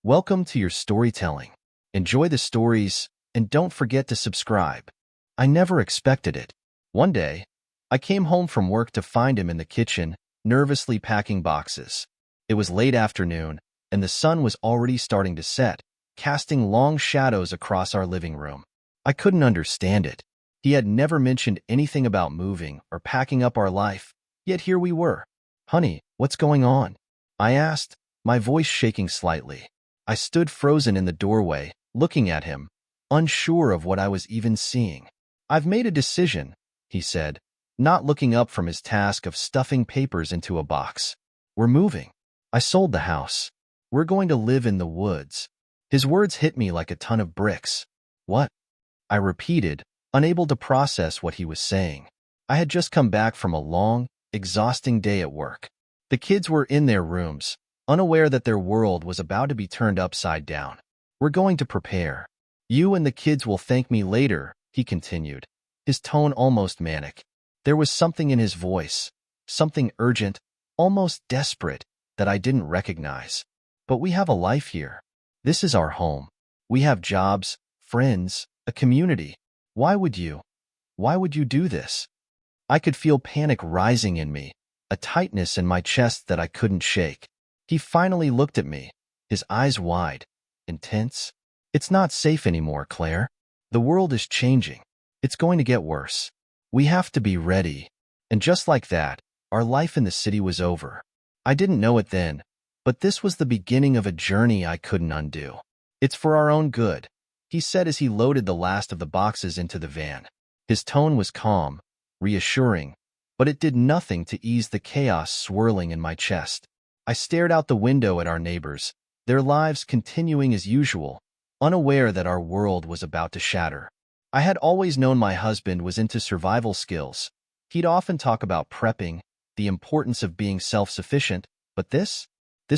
Welcome to your storytelling. Enjoy the stories, and don't forget to subscribe. I never expected it. One day, I came home from work to find him in the kitchen, nervously packing boxes. It was late afternoon, and the sun was already starting to set, casting long shadows across our living room. I couldn't understand it. He had never mentioned anything about moving or packing up our life, yet here we were. "Honey, what's going on?" I asked, my voice shaking slightly. I stood frozen in the doorway, looking at him, unsure of what I was even seeing. "I've made a decision," he said, not looking up from his task of stuffing papers into a box. "We're moving. I sold the house. We're going to live in the woods." His words hit me like a ton of bricks. "What?" I repeated, unable to process what he was saying. I had just come back from a long, exhausting day at work. The kids were in their rooms, unaware that their world was about to be turned upside down. "We're going to prepare. You and the kids will thank me later," he continued, his tone almost manic. There was something in his voice, something urgent, almost desperate, that I didn't recognize. "But we have a life here. This is our home. We have jobs, friends, a community. Why would you do this?" I could feel panic rising in me, a tightness in my chest that I couldn't shake. He finally looked at me, his eyes wide, intense. "It's not safe anymore, Claire. The world is changing. It's going to get worse. We have to be ready." And just like that, our life in the city was over. I didn't know it then, but this was the beginning of a journey I couldn't undo. "It's for our own good," he said as he loaded the last of the boxes into the van. His tone was calm, reassuring, but it did nothing to ease the chaos swirling in my chest. I stared out the window at our neighbors, their lives continuing as usual, unaware that our world was about to shatter. I had always known my husband was into survival skills. He'd often talk about prepping, the importance of being self-sufficient, but this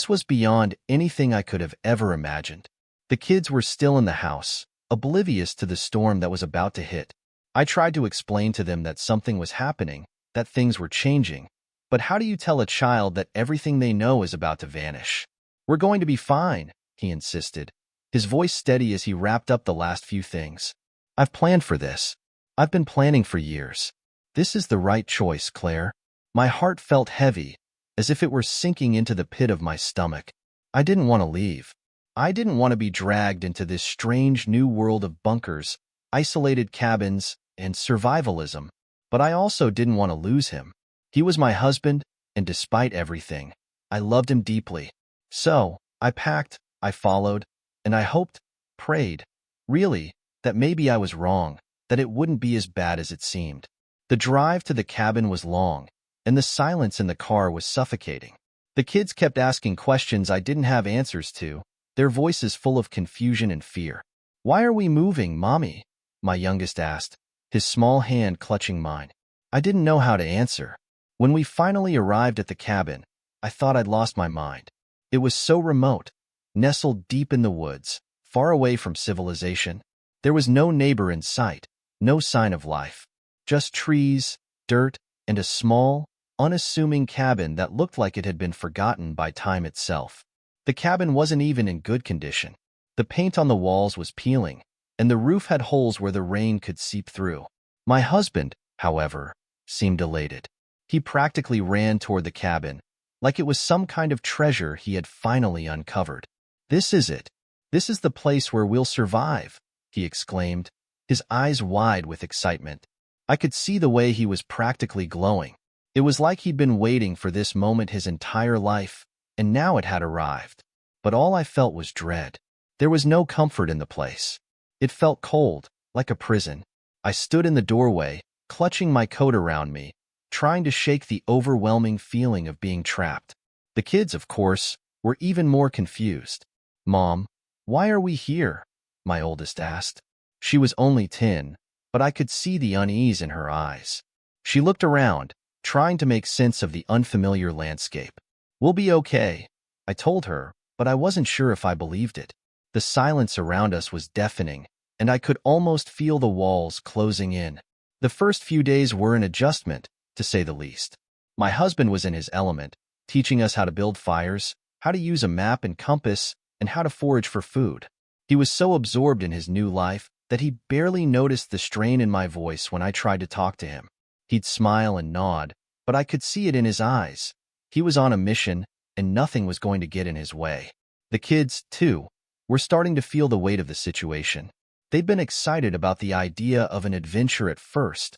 was beyond anything I could have ever imagined. The kids were still in the house, oblivious to the storm that was about to hit. I tried to explain to them that something was happening, that things were changing. But how do you tell a child that everything they know is about to vanish? "We're going to be fine," he insisted, his voice steady as he wrapped up the last few things. "I've planned for this. I've been planning for years. This is the right choice, Claire." My heart felt heavy, as if it were sinking into the pit of my stomach. I didn't want to leave. I didn't want to be dragged into this strange new world of bunkers, isolated cabins, and survivalism. But I also didn't want to lose him. He was my husband, and despite everything, I loved him deeply. So, I packed, I followed, and I hoped, prayed, really, that maybe I was wrong, that it wouldn't be as bad as it seemed. The drive to the cabin was long, and the silence in the car was suffocating. The kids kept asking questions I didn't have answers to, their voices full of confusion and fear. "Why are we moving, Mommy?" my youngest asked, his small hand clutching mine. I didn't know how to answer. When we finally arrived at the cabin, I thought I'd lost my mind. It was so remote, nestled deep in the woods, far away from civilization. There was no neighbor in sight, no sign of life. Just trees, dirt, and a small, unassuming cabin that looked like it had been forgotten by time itself. The cabin wasn't even in good condition. The paint on the walls was peeling, and the roof had holes where the rain could seep through. My husband, however, seemed elated. He practically ran toward the cabin, like it was some kind of treasure he had finally uncovered. "This is it. This is the place where we'll survive," he exclaimed, his eyes wide with excitement. I could see the way he was practically glowing. It was like he'd been waiting for this moment his entire life, and now it had arrived. But all I felt was dread. There was no comfort in the place. It felt cold, like a prison. I stood in the doorway, clutching my coat around me, trying to shake the overwhelming feeling of being trapped. The kids, of course, were even more confused. "Mom, why are we here?" my oldest asked. She was only 10, but I could see the unease in her eyes. She looked around, trying to make sense of the unfamiliar landscape. "We'll be okay," I told her, but I wasn't sure if I believed it. The silence around us was deafening, and I could almost feel the walls closing in. The first few days were an adjustment, to say the least. My husband was in his element, teaching us how to build fires, how to use a map and compass, and how to forage for food. He was so absorbed in his new life that he barely noticed the strain in my voice when I tried to talk to him. He'd smile and nod, but I could see it in his eyes. He was on a mission, and nothing was going to get in his way. The kids, too, were starting to feel the weight of the situation. They'd been excited about the idea of an adventure at first,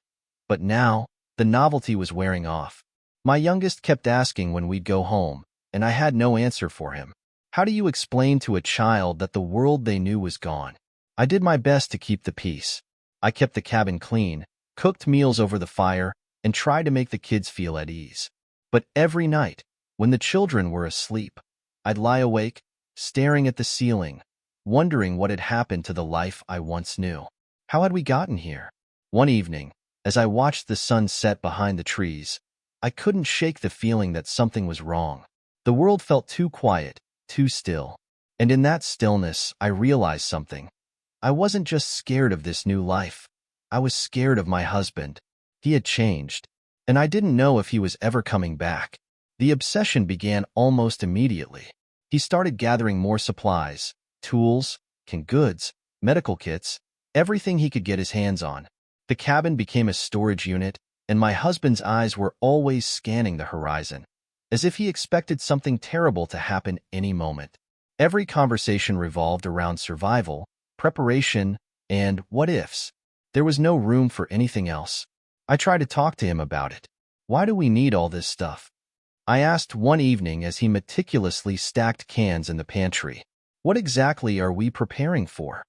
but now the novelty was wearing off. My youngest kept asking when we'd go home, and I had no answer for him. How do you explain to a child that the world they knew was gone? I did my best to keep the peace. I kept the cabin clean, cooked meals over the fire, and tried to make the kids feel at ease. But every night, when the children were asleep, I'd lie awake, staring at the ceiling, wondering what had happened to the life I once knew. How had we gotten here? One evening, as I watched the sun set behind the trees, I couldn't shake the feeling that something was wrong. The world felt too quiet, too still. And in that stillness, I realized something. I wasn't just scared of this new life. I was scared of my husband. He had changed, and I didn't know if he was ever coming back. The obsession began almost immediately. He started gathering more supplies, tools, canned goods, medical kits, everything he could get his hands on. The cabin became a storage unit, and my husband's eyes were always scanning the horizon, as if he expected something terrible to happen any moment. Every conversation revolved around survival, preparation, and what-ifs. There was no room for anything else. I tried to talk to him about it. Why do we need all this stuff? I asked one evening as he meticulously stacked cans in the pantry. What exactly are we preparing for?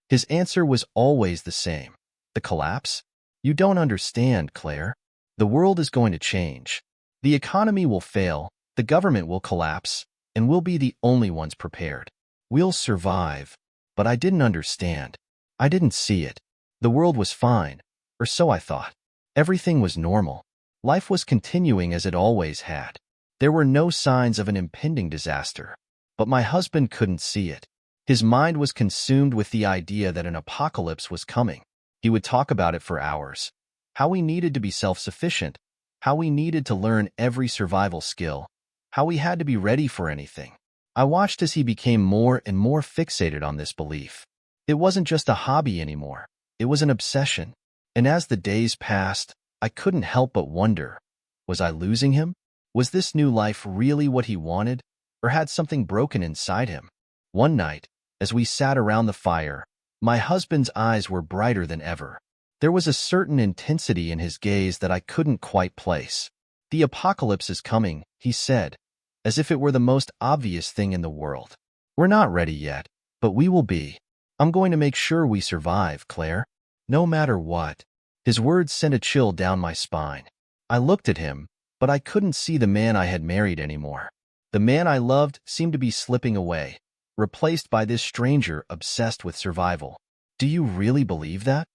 His answer was always the same. The collapse? You don't understand, Claire. The world is going to change. The economy will fail, the government will collapse, and we'll be the only ones prepared. We'll survive. But I didn't understand. I didn't see it. The world was fine, or so I thought. Everything was normal. Life was continuing as it always had. There were no signs of an impending disaster. But my husband couldn't see it. His mind was consumed with the idea that an apocalypse was coming. He would talk about it for hours. How we needed to be self-sufficient. How we needed to learn every survival skill. How we had to be ready for anything. I watched as he became more and more fixated on this belief. It wasn't just a hobby anymore. It was an obsession. And as the days passed, I couldn't help but wonder, was I losing him? Was this new life really what he wanted, or had something broken inside him? One night, as we sat around the fire, my husband's eyes were brighter than ever. There was a certain intensity in his gaze that I couldn't quite place. The apocalypse is coming, he said, as if it were the most obvious thing in the world. We're not ready yet, but we will be. I'm going to make sure we survive, Claire. No matter what. His words sent a chill down my spine. I looked at him, but I couldn't see the man I had married anymore. The man I loved seemed to be slipping away, replaced by this stranger obsessed with survival. Do you really believe that?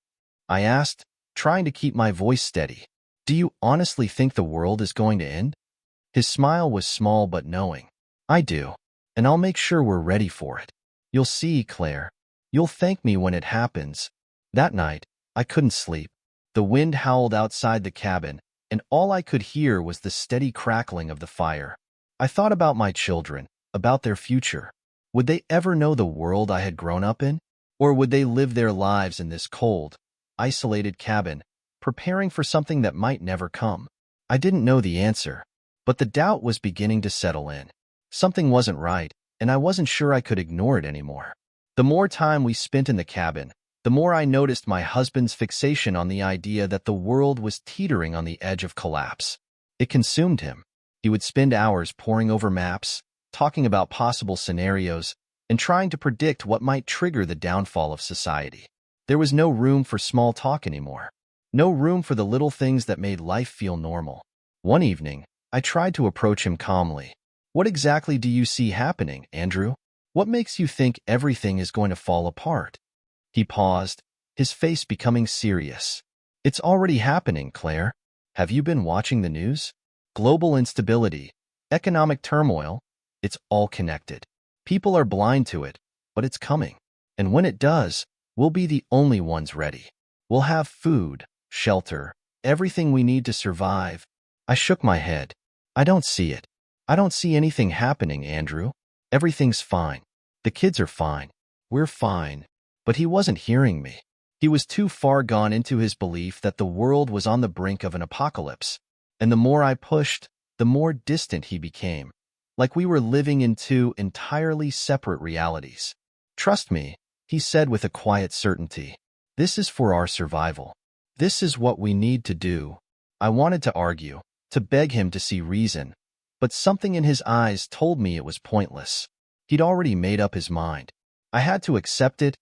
I asked, trying to keep my voice steady. Do you honestly think the world is going to end? His smile was small but knowing. I do, and I'll make sure we're ready for it. You'll see, Claire. You'll thank me when it happens. That night, I couldn't sleep. The wind howled outside the cabin, and all I could hear was the steady crackling of the fire. I thought about my children, about their future. Would they ever know the world I had grown up in? Or would they live their lives in this cold, isolated cabin, preparing for something that might never come? I didn't know the answer, but the doubt was beginning to settle in. Something wasn't right, and I wasn't sure I could ignore it anymore. The more time we spent in the cabin, the more I noticed my husband's fixation on the idea that the world was teetering on the edge of collapse. It consumed him. He would spend hours poring over maps, talking about possible scenarios, and trying to predict what might trigger the downfall of society. There was no room for small talk anymore. No room for the little things that made life feel normal. One evening, I tried to approach him calmly. What exactly do you see happening, Andrew? What makes you think everything is going to fall apart? He paused, his face becoming serious. It's already happening, Claire. Have you been watching the news? Global instability, economic turmoil, it's all connected. People are blind to it, but it's coming. And when it does, we'll be the only ones ready. We'll have food, shelter, everything we need to survive. I shook my head. I don't see it. I don't see anything happening, Andrew. Everything's fine. The kids are fine. We're fine. But he wasn't hearing me. He was too far gone into his belief that the world was on the brink of an apocalypse. And the more I pushed, the more distant he became, like we were living in two entirely separate realities. Trust me, he said with a quiet certainty. This is for our survival. This is what we need to do. I wanted to argue, to beg him to see reason, but something in his eyes told me it was pointless. He'd already made up his mind. I had to accept it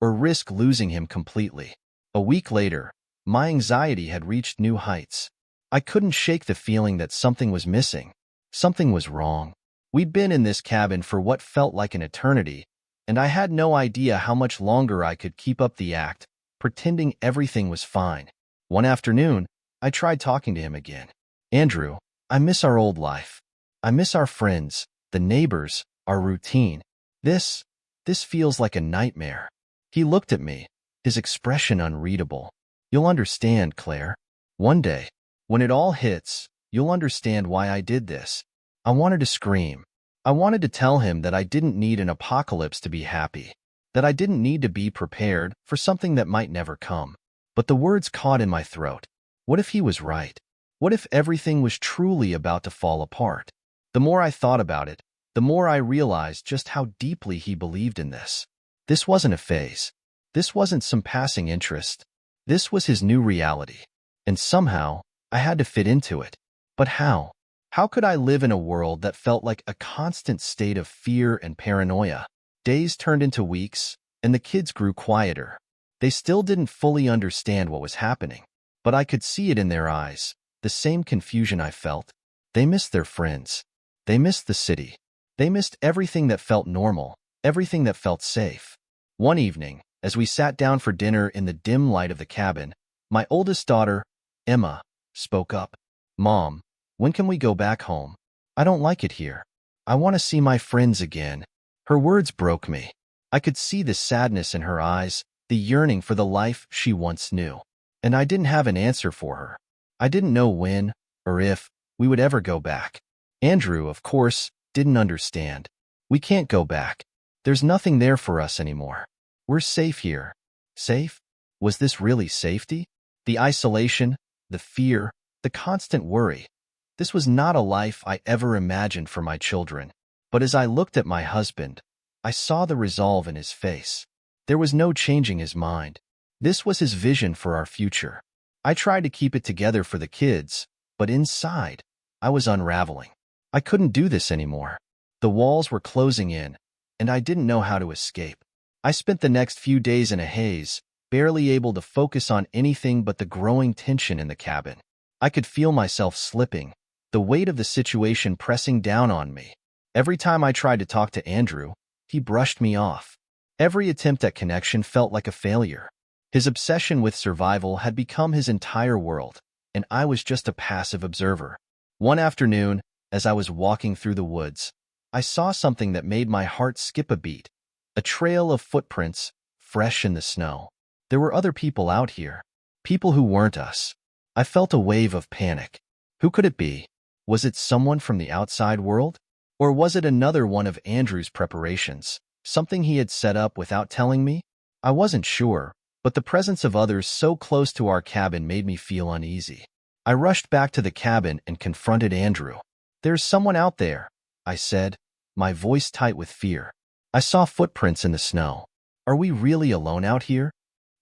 or risk losing him completely. A week later, my anxiety had reached new heights. I couldn't shake the feeling that something was missing. Something was wrong. We'd been in this cabin for what felt like an eternity, and I had no idea how much longer I could keep up the act, pretending everything was fine. One afternoon, I tried talking to him again. Andrew, I miss our old life. I miss our friends, the neighbors, our routine. This feels like a nightmare. He looked at me, his expression unreadable. You'll understand, Claire. One day, when it all hits, you'll understand why I did this. I wanted to scream. I wanted to tell him that I didn't need an apocalypse to be happy, that I didn't need to be prepared for something that might never come. But the words caught in my throat. What if he was right? What if everything was truly about to fall apart? The more I thought about it, the more I realized just how deeply he believed in this. This wasn't a phase. This wasn't some passing interest. This was his new reality. And somehow, I had to fit into it. But how? How could I live in a world that felt like a constant state of fear and paranoia? Days turned into weeks, and the kids grew quieter. They still didn't fully understand what was happening, but I could see it in their eyes, the same confusion I felt. They missed their friends. They missed the city. They missed everything that felt normal, everything that felt safe. One evening, as we sat down for dinner in the dim light of the cabin, my oldest daughter, Emma, spoke up. Mom, when can we go back home? I don't like it here. I want to see my friends again. Her words broke me. I could see the sadness in her eyes, the yearning for the life she once knew. And I didn't have an answer for her. I didn't know when, or if, we would ever go back. Andrew, of course, didn't understand. We can't go back. There's nothing there for us anymore. We're safe here. Safe? Was this really safety? The isolation, the fear, the constant worry. This was not a life I ever imagined for my children. But as I looked at my husband, I saw the resolve in his face. There was no changing his mind. This was his vision for our future. I tried to keep it together for the kids, but inside, I was unraveling. I couldn't do this anymore. The walls were closing in, and I didn't know how to escape. I spent the next few days in a haze, barely able to focus on anything but the growing tension in the cabin. I could feel myself slipping, the weight of the situation pressing down on me. Every time I tried to talk to Andrew, he brushed me off. Every attempt at connection felt like a failure. His obsession with survival had become his entire world, and I was just a passive observer. One afternoon, as I was walking through the woods, I saw something that made my heart skip a beat. A trail of footprints, fresh in the snow. There were other people out here, people who weren't us. I felt a wave of panic. Who could it be? Was it someone from the outside world? Or was it another one of Andrew's preparations, something he had set up without telling me? I wasn't sure, but the presence of others so close to our cabin made me feel uneasy. I rushed back to the cabin and confronted Andrew. There's someone out there, I said, my voice tight with fear. I saw footprints in the snow. Are we really alone out here?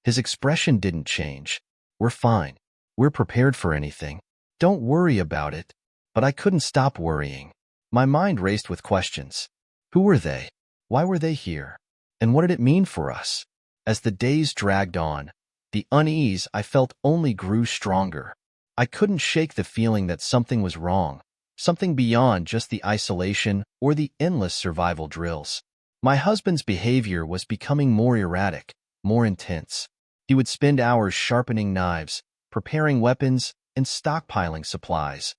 His expression didn't change. We're fine. We're prepared for anything. Don't worry about it. But I couldn't stop worrying. My mind raced with questions. Who were they? Why were they here? And what did it mean for us? As the days dragged on, the unease I felt only grew stronger. I couldn't shake the feeling that something was wrong, something beyond just the isolation or the endless survival drills. My husband's behavior was becoming more erratic, more intense. He would spend hours sharpening knives, preparing weapons, and stockpiling supplies,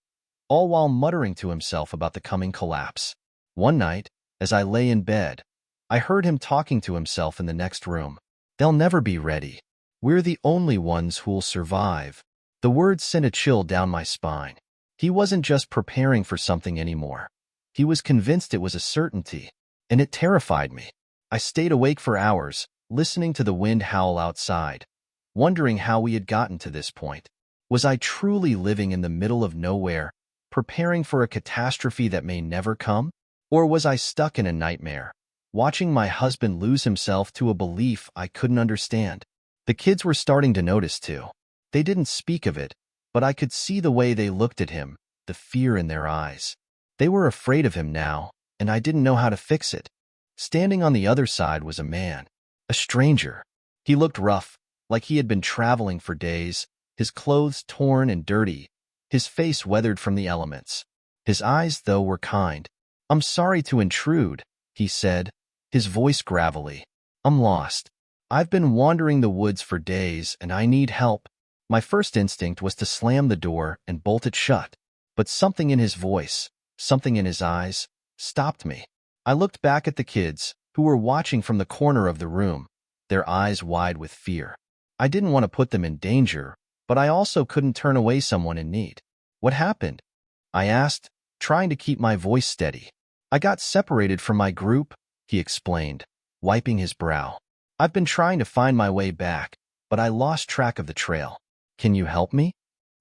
all while muttering to himself about the coming collapse. One night, as I lay in bed, I heard him talking to himself in the next room. They'll never be ready. We're the only ones who'll survive. The words sent a chill down my spine. He wasn't just preparing for something anymore. He was convinced it was a certainty, and it terrified me. I stayed awake for hours, listening to the wind howl outside, wondering how we had gotten to this point. Was I truly living in the middle of nowhere, preparing for a catastrophe that may never come? Or was I stuck in a nightmare, watching my husband lose himself to a belief I couldn't understand? The kids were starting to notice too. They didn't speak of it, but I could see the way they looked at him, the fear in their eyes. They were afraid of him now, and I didn't know how to fix it. Standing on the other side was a man, a stranger. He looked rough, like he had been traveling for days, his clothes torn and dirty, his face weathered from the elements. His eyes, though, were kind. "I'm sorry to intrude," he said, his voice gravelly. "I'm lost. I've been wandering the woods for days, and I need help." My first instinct was to slam the door and bolt it shut, but something in his voice, something in his eyes, stopped me. I looked back at the kids, who were watching from the corner of the room, their eyes wide with fear. I didn't want to put them in danger, but I also couldn't turn away someone in need. "What happened?" I asked, trying to keep my voice steady. "I got separated from my group," he explained, wiping his brow. "I've been trying to find my way back, but I lost track of the trail. Can you help me?"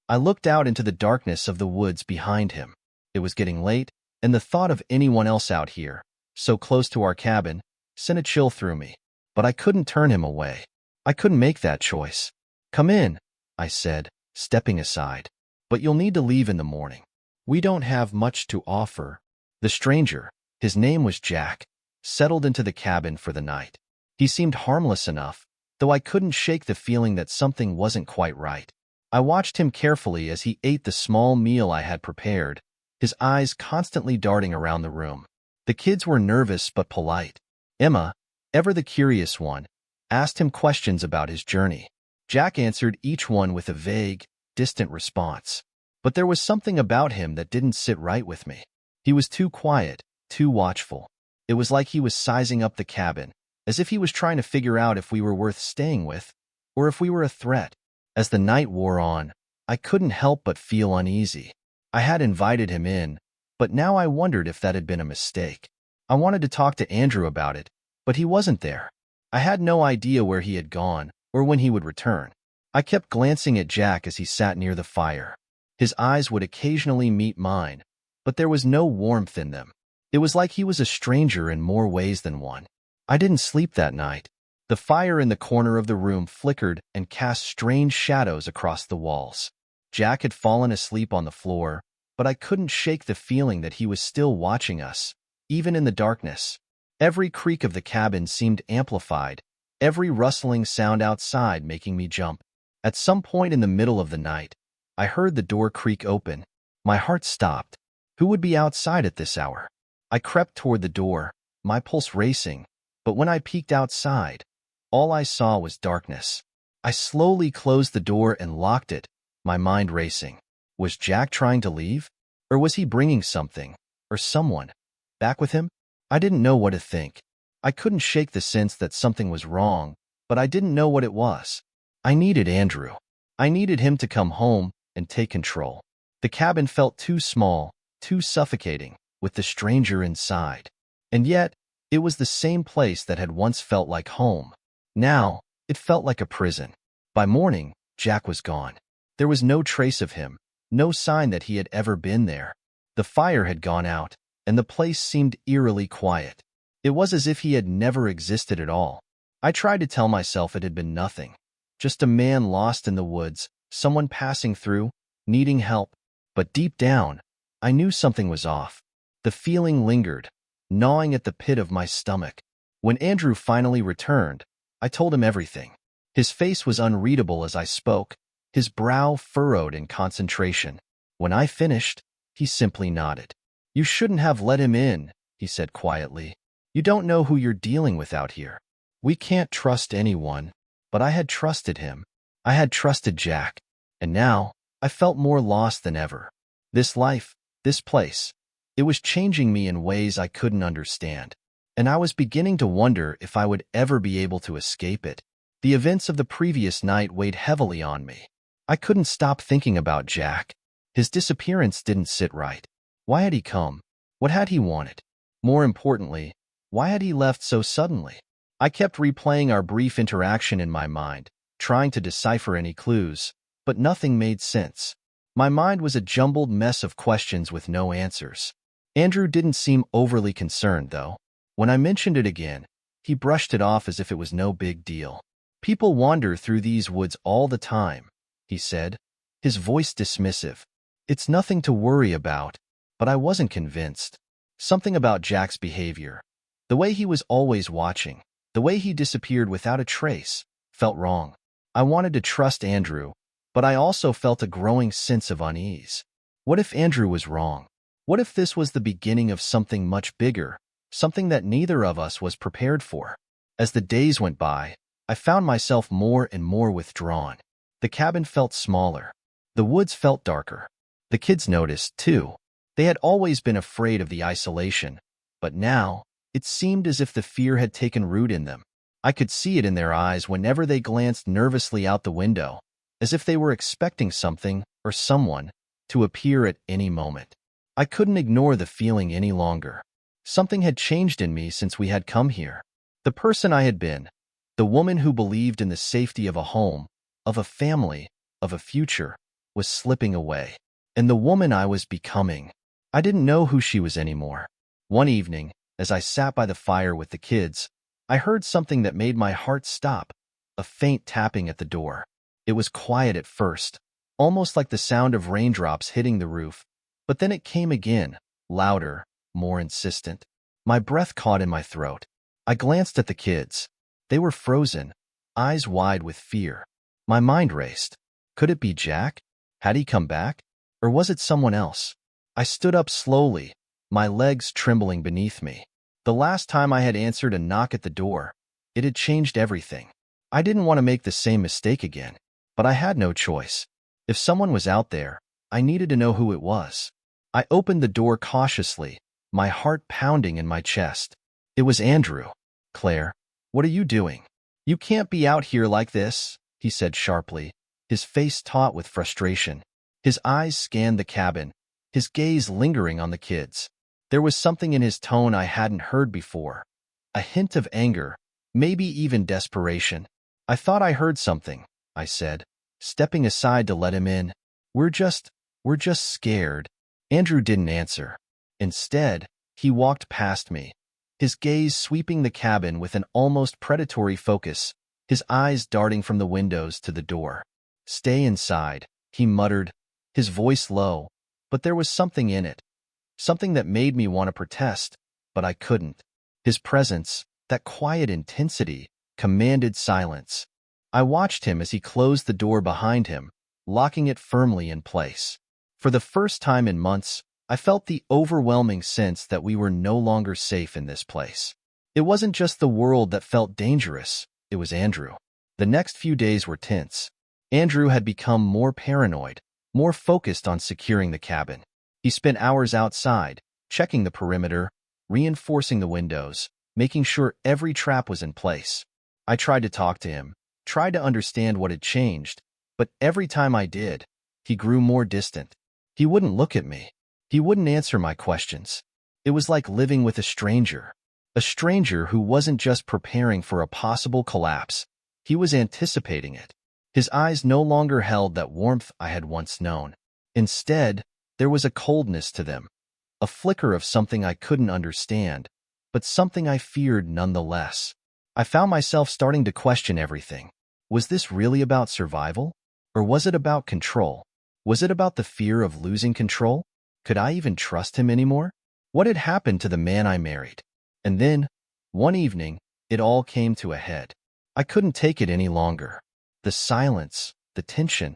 I looked out into the darkness of the woods behind him. It was getting late, and the thought of anyone else out here, so close to our cabin, sent a chill through me. But I couldn't turn him away. I couldn't make that choice. "Come in," I said, stepping aside. "But you'll need to leave in the morning. We don't have much to offer." The stranger, his name was Jack, settled into the cabin for the night. He seemed harmless enough, though I couldn't shake the feeling that something wasn't quite right. I watched him carefully as he ate the small meal I had prepared, his eyes constantly darting around the room. The kids were nervous but polite. Emma, ever the curious one, asked him questions about his journey. Jack answered each one with a vague, distant response. But there was something about him that didn't sit right with me. He was too quiet, too watchful. It was like he was sizing up the cabin, as if he was trying to figure out if we were worth staying with, or if we were a threat. As the night wore on, I couldn't help but feel uneasy. I had invited him in, but now I wondered if that had been a mistake. I wanted to talk to Andrew about it, but he wasn't there. I had no idea where he had gone, or when he would return. I kept glancing at Jack as he sat near the fire. His eyes would occasionally meet mine, but there was no warmth in them. It was like he was a stranger in more ways than one. I didn't sleep that night. The fire in the corner of the room flickered and cast strange shadows across the walls. Jack had fallen asleep on the floor, but I couldn't shake the feeling that he was still watching us, even in the darkness. Every creak of the cabin seemed amplified, every rustling sound outside making me jump. At some point in the middle of the night, I heard the door creak open. My heart stopped. Who would be outside at this hour? I crept toward the door, my pulse racing, but when I peeked outside, all I saw was darkness. I slowly closed the door and locked it, my mind racing. Was Jack trying to leave? Or was he bringing something, or someone, back with him? I didn't know what to think. I couldn't shake the sense that something was wrong, but I didn't know what it was. I needed Andrew. I needed him to come home and take control. The cabin felt too small, too suffocating, with the stranger inside. And yet, it was the same place that had once felt like home. Now, it felt like a prison. By morning, Jack was gone. There was no trace of him, no sign that he had ever been there. The fire had gone out, and the place seemed eerily quiet. It was as if he had never existed at all. I tried to tell myself it had been nothing. Just a man lost in the woods, someone passing through, needing help. But deep down, I knew something was off. The feeling lingered, gnawing at the pit of my stomach. When Andrew finally returned, I told him everything. His face was unreadable as I spoke, his brow furrowed in concentration. When I finished, he simply nodded. "You shouldn't have let him in," he said quietly. "You don't know who you're dealing with out here. We can't trust anyone." But I had trusted him. I had trusted Jack. And now, I felt more lost than ever. This life, this place, it was changing me in ways I couldn't understand. And I was beginning to wonder if I would ever be able to escape it. The events of the previous night weighed heavily on me. I couldn't stop thinking about Jack. His disappearance didn't sit right. Why had he come? What had he wanted? More importantly, Why had he left so suddenly? I kept replaying our brief interaction in my mind, trying to decipher any clues, but nothing made sense. My mind was a jumbled mess of questions with no answers. Andrew didn't seem overly concerned, though. When I mentioned it again, he brushed it off as if it was no big deal. "People wander through these woods all the time," he said, his voice dismissive. "It's nothing to worry about." But I wasn't convinced. Something about Jack's behavior, the way he was always watching, the way he disappeared without a trace, felt wrong. I wanted to trust Andrew, but I also felt a growing sense of unease. What if Andrew was wrong? What if this was the beginning of something much bigger, something that neither of us was prepared for? As the days went by, I found myself more and more withdrawn. The cabin felt smaller. The woods felt darker. The kids noticed, too. They had always been afraid of the isolation, but now it seemed as if the fear had taken root in them. I could see it in their eyes whenever they glanced nervously out the window, as if they were expecting something or someone to appear at any moment. I couldn't ignore the feeling any longer. Something had changed in me since we had come here. The person I had been, the woman who believed in the safety of a home, of a family, of a future, was slipping away. And the woman I was becoming, I didn't know who she was anymore. One evening, as I sat by the fire with the kids, I heard something that made my heart stop, a faint tapping at the door. It was quiet at first, almost like the sound of raindrops hitting the roof, but then it came again, louder, more insistent. My breath caught in my throat. I glanced at the kids. They were frozen, eyes wide with fear. My mind raced. Could it be Jack? Had he come back? Or was it someone else? I stood up slowly, my legs trembling beneath me. The last time I had answered a knock at the door, it had changed everything. I didn't want to make the same mistake again, but I had no choice. If someone was out there, I needed to know who it was. I opened the door cautiously, my heart pounding in my chest. It was Andrew. "Claire, what are you doing? You can't be out here like this," he said sharply, his face taut with frustration. His eyes scanned the cabin, his gaze lingering on the kids. There was something in his tone I hadn't heard before, a hint of anger, maybe even desperation. "I thought I heard something," I said, stepping aside to let him in. We're just scared." Andrew didn't answer. Instead, he walked past me, his gaze sweeping the cabin with an almost predatory focus, his eyes darting from the windows to the door. "Stay inside," he muttered, his voice low, but there was something in it, something that made me want to protest, but I couldn't. His presence, that quiet intensity, commanded silence. I watched him as he closed the door behind him, locking it firmly in place. For the first time in months, I felt the overwhelming sense that we were no longer safe in this place. It wasn't just the world that felt dangerous, it was Andrew. The next few days were tense. Andrew had become more paranoid, more focused on securing the cabin. He spent hours outside, checking the perimeter, reinforcing the windows, making sure every trap was in place. I tried to talk to him, tried to understand what had changed, but every time I did, he grew more distant. He wouldn't look at me. He wouldn't answer my questions. It was like living with a stranger who wasn't just preparing for a possible collapse. He was anticipating it. His eyes no longer held that warmth I had once known. Instead, there was a coldness to them, a flicker of something I couldn't understand, but something I feared nonetheless. I found myself starting to question everything. Was this really about survival? Or was it about control? Was it about the fear of losing control? Could I even trust him anymore? What had happened to the man I married? And then, one evening, it all came to a head. I couldn't take it any longer. The silence, the tension,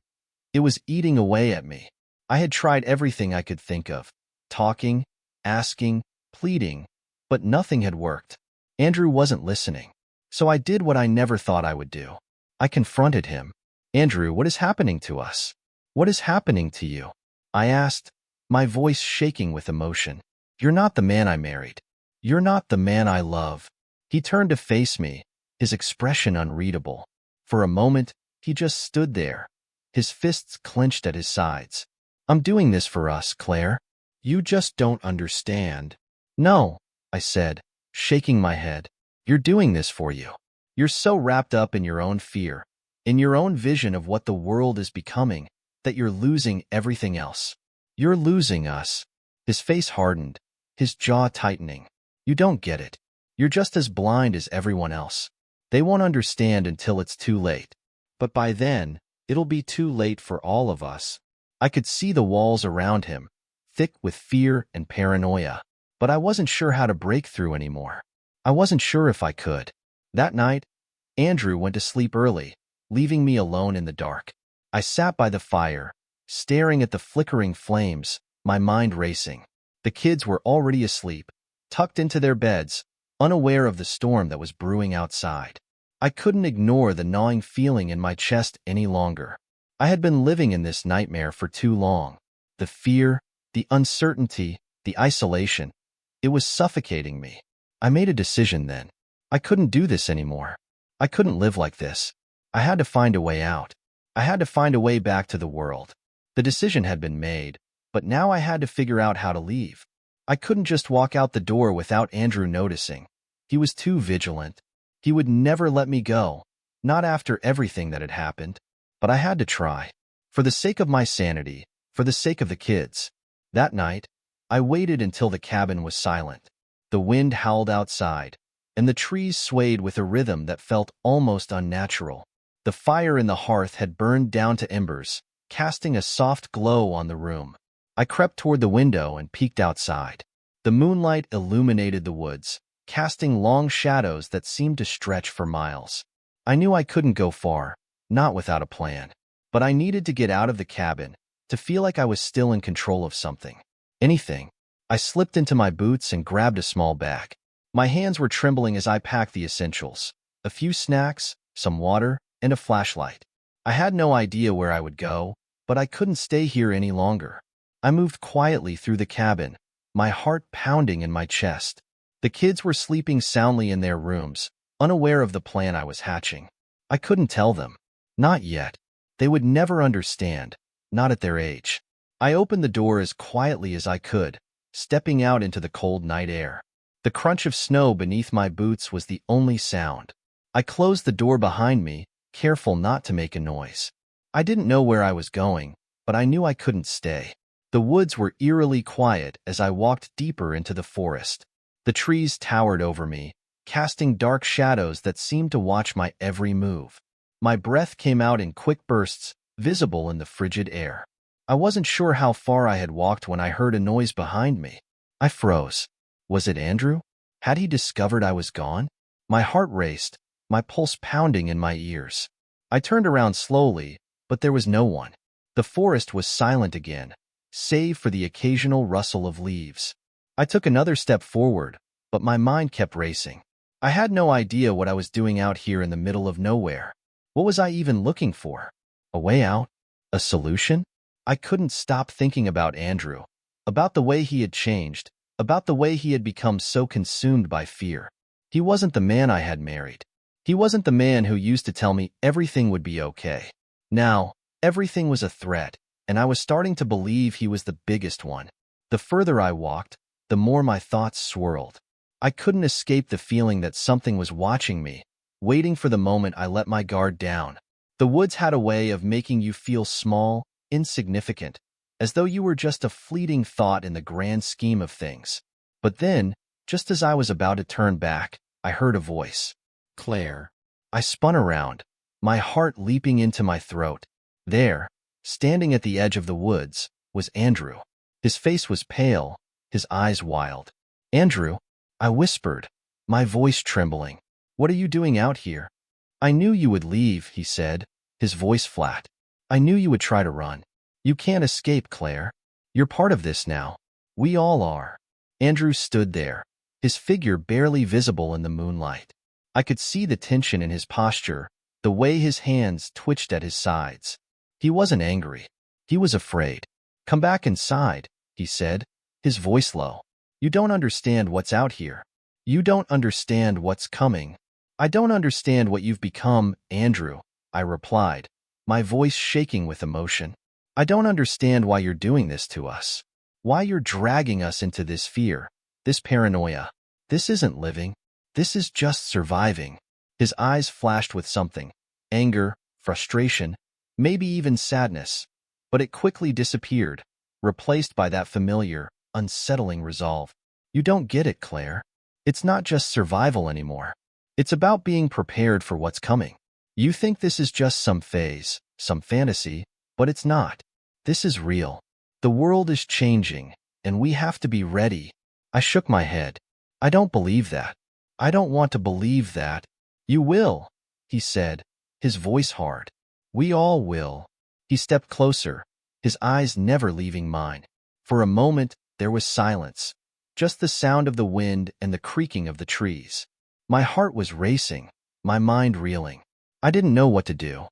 it was eating away at me. I had tried everything I could think of, talking, asking, pleading, but nothing had worked. Andrew wasn't listening. So I did what I never thought I would do. I confronted him. "Andrew, what is happening to us? What is happening to you?" I asked, my voice shaking with emotion. "You're not the man I married. You're not the man I love." He turned to face me, his expression unreadable. For a moment, he just stood there, his fists clenched at his sides. "I'm doing this for us, Claire. You just don't understand." "No," I said, shaking my head. You're doing this for you. You're so wrapped up in your own fear, in your own vision of what the world is becoming, that you're losing everything else. You're losing us. His face hardened, his jaw tightening. You don't get it. You're just as blind as everyone else. They won't understand until it's too late. But by then, it'll be too late for all of us. I could see the walls around him, thick with fear and paranoia, but I wasn't sure how to break through anymore. I wasn't sure if I could. That night, Andrew went to sleep early, leaving me alone in the dark. I sat by the fire, staring at the flickering flames, my mind racing. The kids were already asleep, tucked into their beds, unaware of the storm that was brewing outside. I couldn't ignore the gnawing feeling in my chest any longer. I had been living in this nightmare for too long. The fear, the uncertainty, the isolation. It was suffocating me. I made a decision then. I couldn't do this anymore. I couldn't live like this. I had to find a way out. I had to find a way back to the world. The decision had been made, but now I had to figure out how to leave. I couldn't just walk out the door without Andrew noticing. He was too vigilant. He would never let me go, not after everything that had happened. But I had to try. For the sake of my sanity, for the sake of the kids. That night, I waited until the cabin was silent. The wind howled outside, and the trees swayed with a rhythm that felt almost unnatural. The fire in the hearth had burned down to embers, casting a soft glow on the room. I crept toward the window and peeked outside. The moonlight illuminated the woods, casting long shadows that seemed to stretch for miles. I knew I couldn't go far, not without a plan. But I needed to get out of the cabin, to feel like I was still in control of something. Anything. I slipped into my boots and grabbed a small bag. My hands were trembling as I packed the essentials: a few snacks, some water, and a flashlight. I had no idea where I would go, but I couldn't stay here any longer. I moved quietly through the cabin, my heart pounding in my chest. The kids were sleeping soundly in their rooms, unaware of the plan I was hatching. I couldn't tell them. Not yet. They would never understand, not at their age. I opened the door as quietly as I could, stepping out into the cold night air. The crunch of snow beneath my boots was the only sound. I closed the door behind me, careful not to make a noise. I didn't know where I was going, but I knew I couldn't stay. The woods were eerily quiet as I walked deeper into the forest. The trees towered over me, casting dark shadows that seemed to watch my every move. My breath came out in quick bursts, visible in the frigid air. I wasn't sure how far I had walked when I heard a noise behind me. I froze. Was it Andrew? Had he discovered I was gone? My heart raced, my pulse pounding in my ears. I turned around slowly, but there was no one. The forest was silent again, save for the occasional rustle of leaves. I took another step forward, but my mind kept racing. I had no idea what I was doing out here in the middle of nowhere. What was I even looking for? A way out? A solution? I couldn't stop thinking about Andrew, about the way he had changed, about the way he had become so consumed by fear. He wasn't the man I had married. He wasn't the man who used to tell me everything would be okay. Now, everything was a threat, and I was starting to believe he was the biggest one. The further I walked, the more my thoughts swirled. I couldn't escape the feeling that something was watching me, waiting for the moment I let my guard down. The woods had a way of making you feel small, insignificant, as though you were just a fleeting thought in the grand scheme of things. But then, just as I was about to turn back, I heard a voice. Claire. I spun around, my heart leaping into my throat. There, standing at the edge of the woods, was Andrew. His face was pale, his eyes wild. Andrew, I whispered, my voice trembling. What are you doing out here? I knew you would leave, he said, his voice flat. I knew you would try to run. You can't escape, Claire. You're part of this now. We all are. Andrew stood there, his figure barely visible in the moonlight. I could see the tension in his posture, the way his hands twitched at his sides. He wasn't angry. He was afraid. Come back inside, he said, his voice low. You don't understand what's out here. You don't understand what's coming. I don't understand what you've become, Andrew, I replied, my voice shaking with emotion. I don't understand why you're doing this to us. Why you're dragging us into this fear, this paranoia, This isn't living. This is just surviving. His eyes flashed with something. Anger, frustration, maybe even sadness. But it quickly disappeared, replaced by that familiar, unsettling resolve. You don't get it, Claire. It's not just survival anymore. It's about being prepared for what's coming. You think this is just some phase, some fantasy, but it's not. This is real. The world is changing, and we have to be ready. I shook my head. I don't believe that. I don't want to believe that. You will, he said, his voice hard. We all will. He stepped closer, his eyes never leaving mine. For a moment, there was silence, just the sound of the wind and the creaking of the trees. My heart was racing, my mind reeling. I didn't know what to do.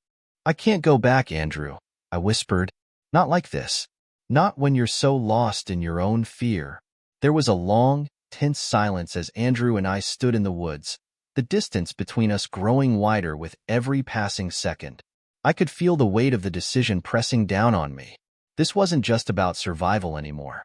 I can't go back, Andrew, I whispered. Not like this. Not when you're so lost in your own fear. There was a long, tense silence as Andrew and I stood in the woods, the distance between us growing wider with every passing second. I could feel the weight of the decision pressing down on me. This wasn't just about survival anymore.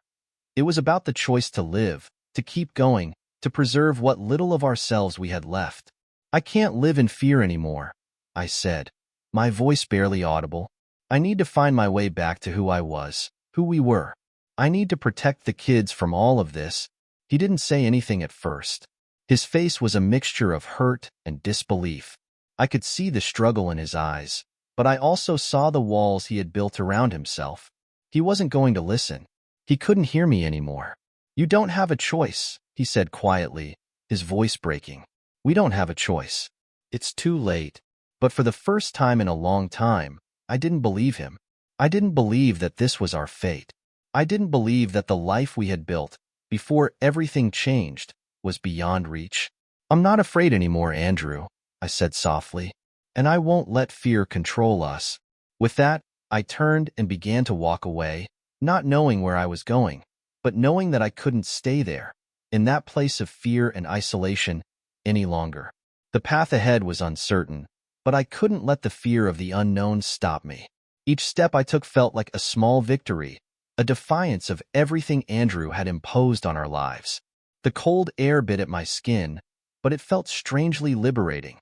It was about the choice to live, to keep going, to preserve what little of ourselves we had left. I can't live in fear anymore, I said, my voice barely audible. I need to find my way back to who I was, who we were. I need to protect the kids from all of this. He didn't say anything at first. His face was a mixture of hurt and disbelief. I could see the struggle in his eyes, but I also saw the walls he had built around himself. He wasn't going to listen. He couldn't hear me anymore. You don't have a choice, he said quietly, his voice breaking. We don't have a choice. It's too late. But for the first time in a long time, I didn't believe him. I didn't believe that this was our fate. I didn't believe that the life we had built, before everything changed, was beyond reach. I'm not afraid anymore, Andrew, I said softly, and I won't let fear control us. With that, I turned and began to walk away, not knowing where I was going, but knowing that I couldn't stay there, in that place of fear and isolation, any longer. The path ahead was uncertain, but I couldn't let the fear of the unknown stop me. Each step I took felt like a small victory, a defiance of everything Andrew had imposed on our lives. The cold air bit at my skin, but it felt strangely liberating,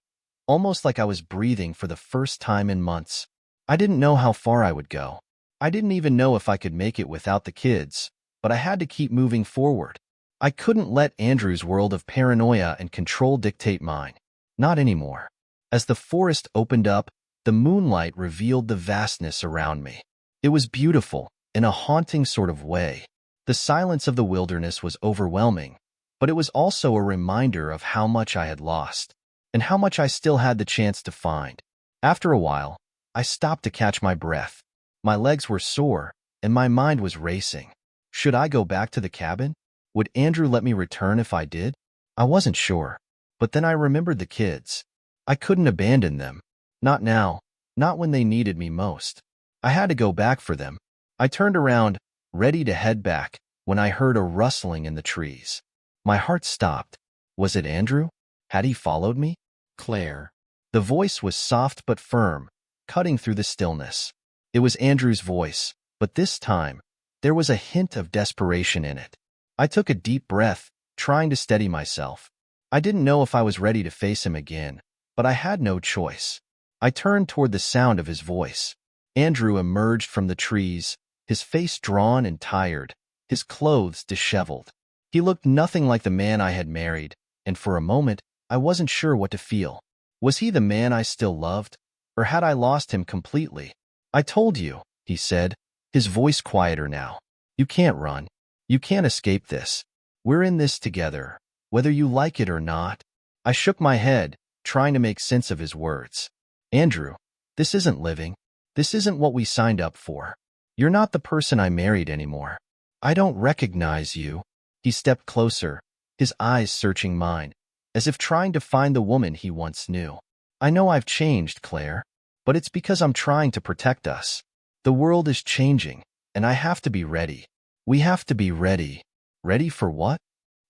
almost like I was breathing for the first time in months. I didn't know how far I would go. I didn't even know if I could make it without the kids, but I had to keep moving forward. I couldn't let Andrew's world of paranoia and control dictate mine. Not anymore. As the forest opened up, the moonlight revealed the vastness around me. It was beautiful, in a haunting sort of way. The silence of the wilderness was overwhelming, but it was also a reminder of how much I had lost, and how much I still had the chance to find. After a while, I stopped to catch my breath. My legs were sore, and my mind was racing. Should I go back to the cabin? Would Andrew let me return if I did? I wasn't sure. But then I remembered the kids. I couldn't abandon them. Not now. Not when they needed me most. I had to go back for them. I turned around, ready to head back, when I heard a rustling in the trees. My heart stopped. Was it Andrew? Had he followed me? Claire. The voice was soft but firm, cutting through the stillness. It was Andrew's voice, but this time, there was a hint of desperation in it. I took a deep breath, trying to steady myself. I didn't know if I was ready to face him again, but I had no choice. I turned toward the sound of his voice. Andrew emerged from the trees, his face drawn and tired, his clothes disheveled. He looked nothing like the man I had married, and for a moment, I wasn't sure what to feel. Was he the man I still loved, or had I lost him completely? I told you, he said, his voice quieter now. You can't run. You can't escape this. We're in this together, whether you like it or not. I shook my head, trying to make sense of his words. Andrew, this isn't living. This isn't what we signed up for. You're not the person I married anymore. I don't recognize you. He stepped closer, his eyes searching mine, as if trying to find the woman he once knew. I know I've changed, Claire, but it's because I'm trying to protect us. The world is changing, and I have to be ready. We have to be ready. Ready for what?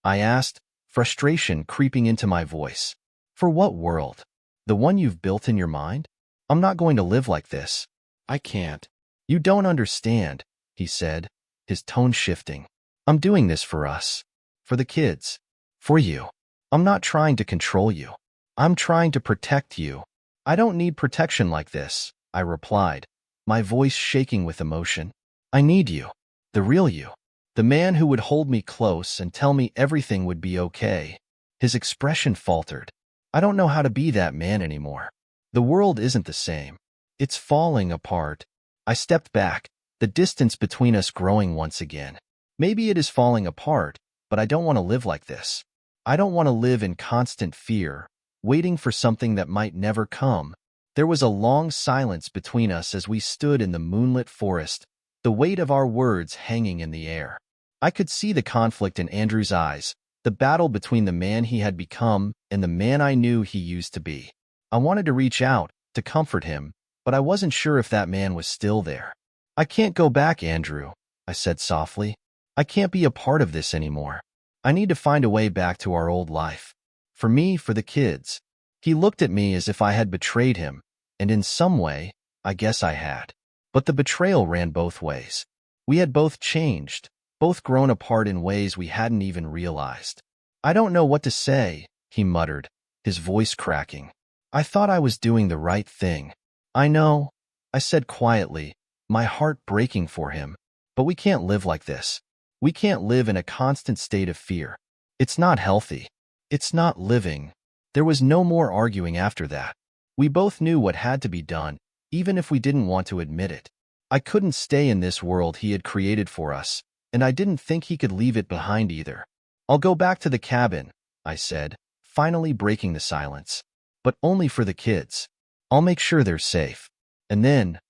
I asked, frustration creeping into my voice. For what world? The one you've built in your mind? I'm not going to live like this. I can't. You don't understand, he said, his tone shifting. I'm doing this for us. For the kids. For you. I'm not trying to control you. I'm trying to protect you. I don't need protection like this, I replied, my voice shaking with emotion. I need you. The real you. The man who would hold me close and tell me everything would be okay. His expression faltered. I don't know how to be that man anymore. The world isn't the same. It's falling apart. I stepped back, the distance between us growing once again. Maybe it is falling apart, but I don't want to live like this. I don't want to live in constant fear, waiting for something that might never come. There was a long silence between us as we stood in the moonlit forest, the weight of our words hanging in the air. I could see the conflict in Andrew's eyes, the battle between the man he had become and the man I knew he used to be. I wanted to reach out, to comfort him, but I wasn't sure if that man was still there. I can't go back, Andrew, I said softly. I can't be a part of this anymore. I need to find a way back to our old life. For me, for the kids. He looked at me as if I had betrayed him, and in some way, I guess I had. But the betrayal ran both ways. We had both changed, both grown apart in ways we hadn't even realized. I don't know what to say, he muttered, his voice cracking. I thought I was doing the right thing. I know, I said quietly, my heart breaking for him. But we can't live like this. We can't live in a constant state of fear. It's not healthy. It's not living. There was no more arguing after that. We both knew what had to be done, even if we didn't want to admit it. I couldn't stay in this world he had created for us, and I didn't think he could leave it behind either. I'll go back to the cabin, I said, finally breaking the silence. But only for the kids. I'll make sure they're safe. And then,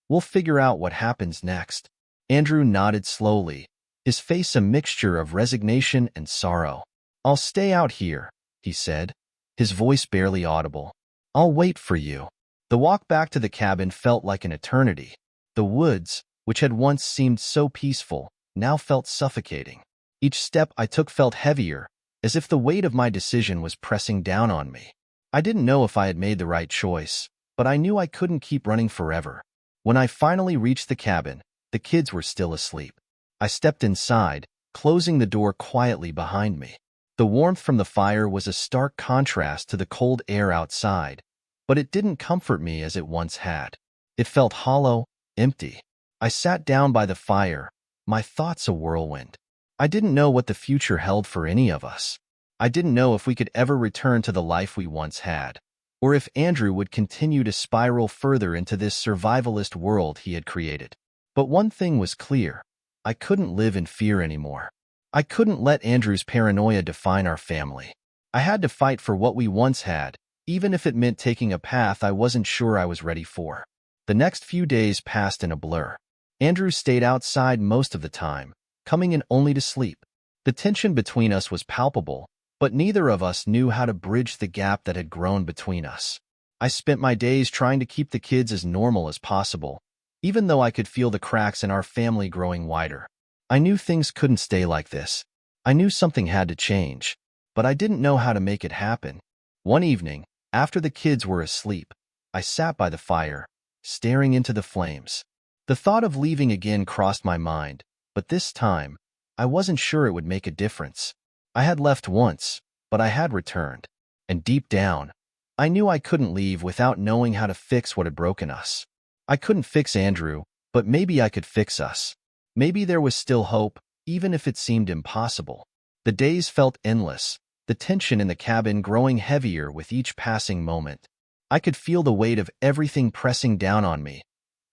we'll figure out what happens next. Andrew nodded slowly, his face a mixture of resignation and sorrow. I'll stay out here, he said, his voice barely audible. I'll wait for you. The walk back to the cabin felt like an eternity. The woods, which had once seemed so peaceful, now felt suffocating. Each step I took felt heavier, as if the weight of my decision was pressing down on me. I didn't know if I had made the right choice, but I knew I couldn't keep running forever. When I finally reached the cabin, the kids were still asleep. I stepped inside, closing the door quietly behind me. The warmth from the fire was a stark contrast to the cold air outside, but it didn't comfort me as it once had. It felt hollow, empty. I sat down by the fire, my thoughts a whirlwind. I didn't know what the future held for any of us. I didn't know if we could ever return to the life we once had, or if Andrew would continue to spiral further into this survivalist world he had created. But one thing was clear. I couldn't live in fear anymore. I couldn't let Andrew's paranoia define our family. I had to fight for what we once had, even if it meant taking a path I wasn't sure I was ready for. The next few days passed in a blur. Andrew stayed outside most of the time, coming in only to sleep. The tension between us was palpable, but neither of us knew how to bridge the gap that had grown between us. I spent my days trying to keep the kids as normal as possible, even though I could feel the cracks in our family growing wider. I knew things couldn't stay like this. I knew something had to change, but I didn't know how to make it happen. One evening, after the kids were asleep, I sat by the fire, staring into the flames. The thought of leaving again crossed my mind, but this time, I wasn't sure it would make a difference. I had left once, but I had returned, and deep down, I knew I couldn't leave without knowing how to fix what had broken us. I couldn't fix Andrew, but maybe I could fix us. Maybe there was still hope, even if it seemed impossible. The days felt endless, the tension in the cabin growing heavier with each passing moment. I could feel the weight of everything pressing down on me.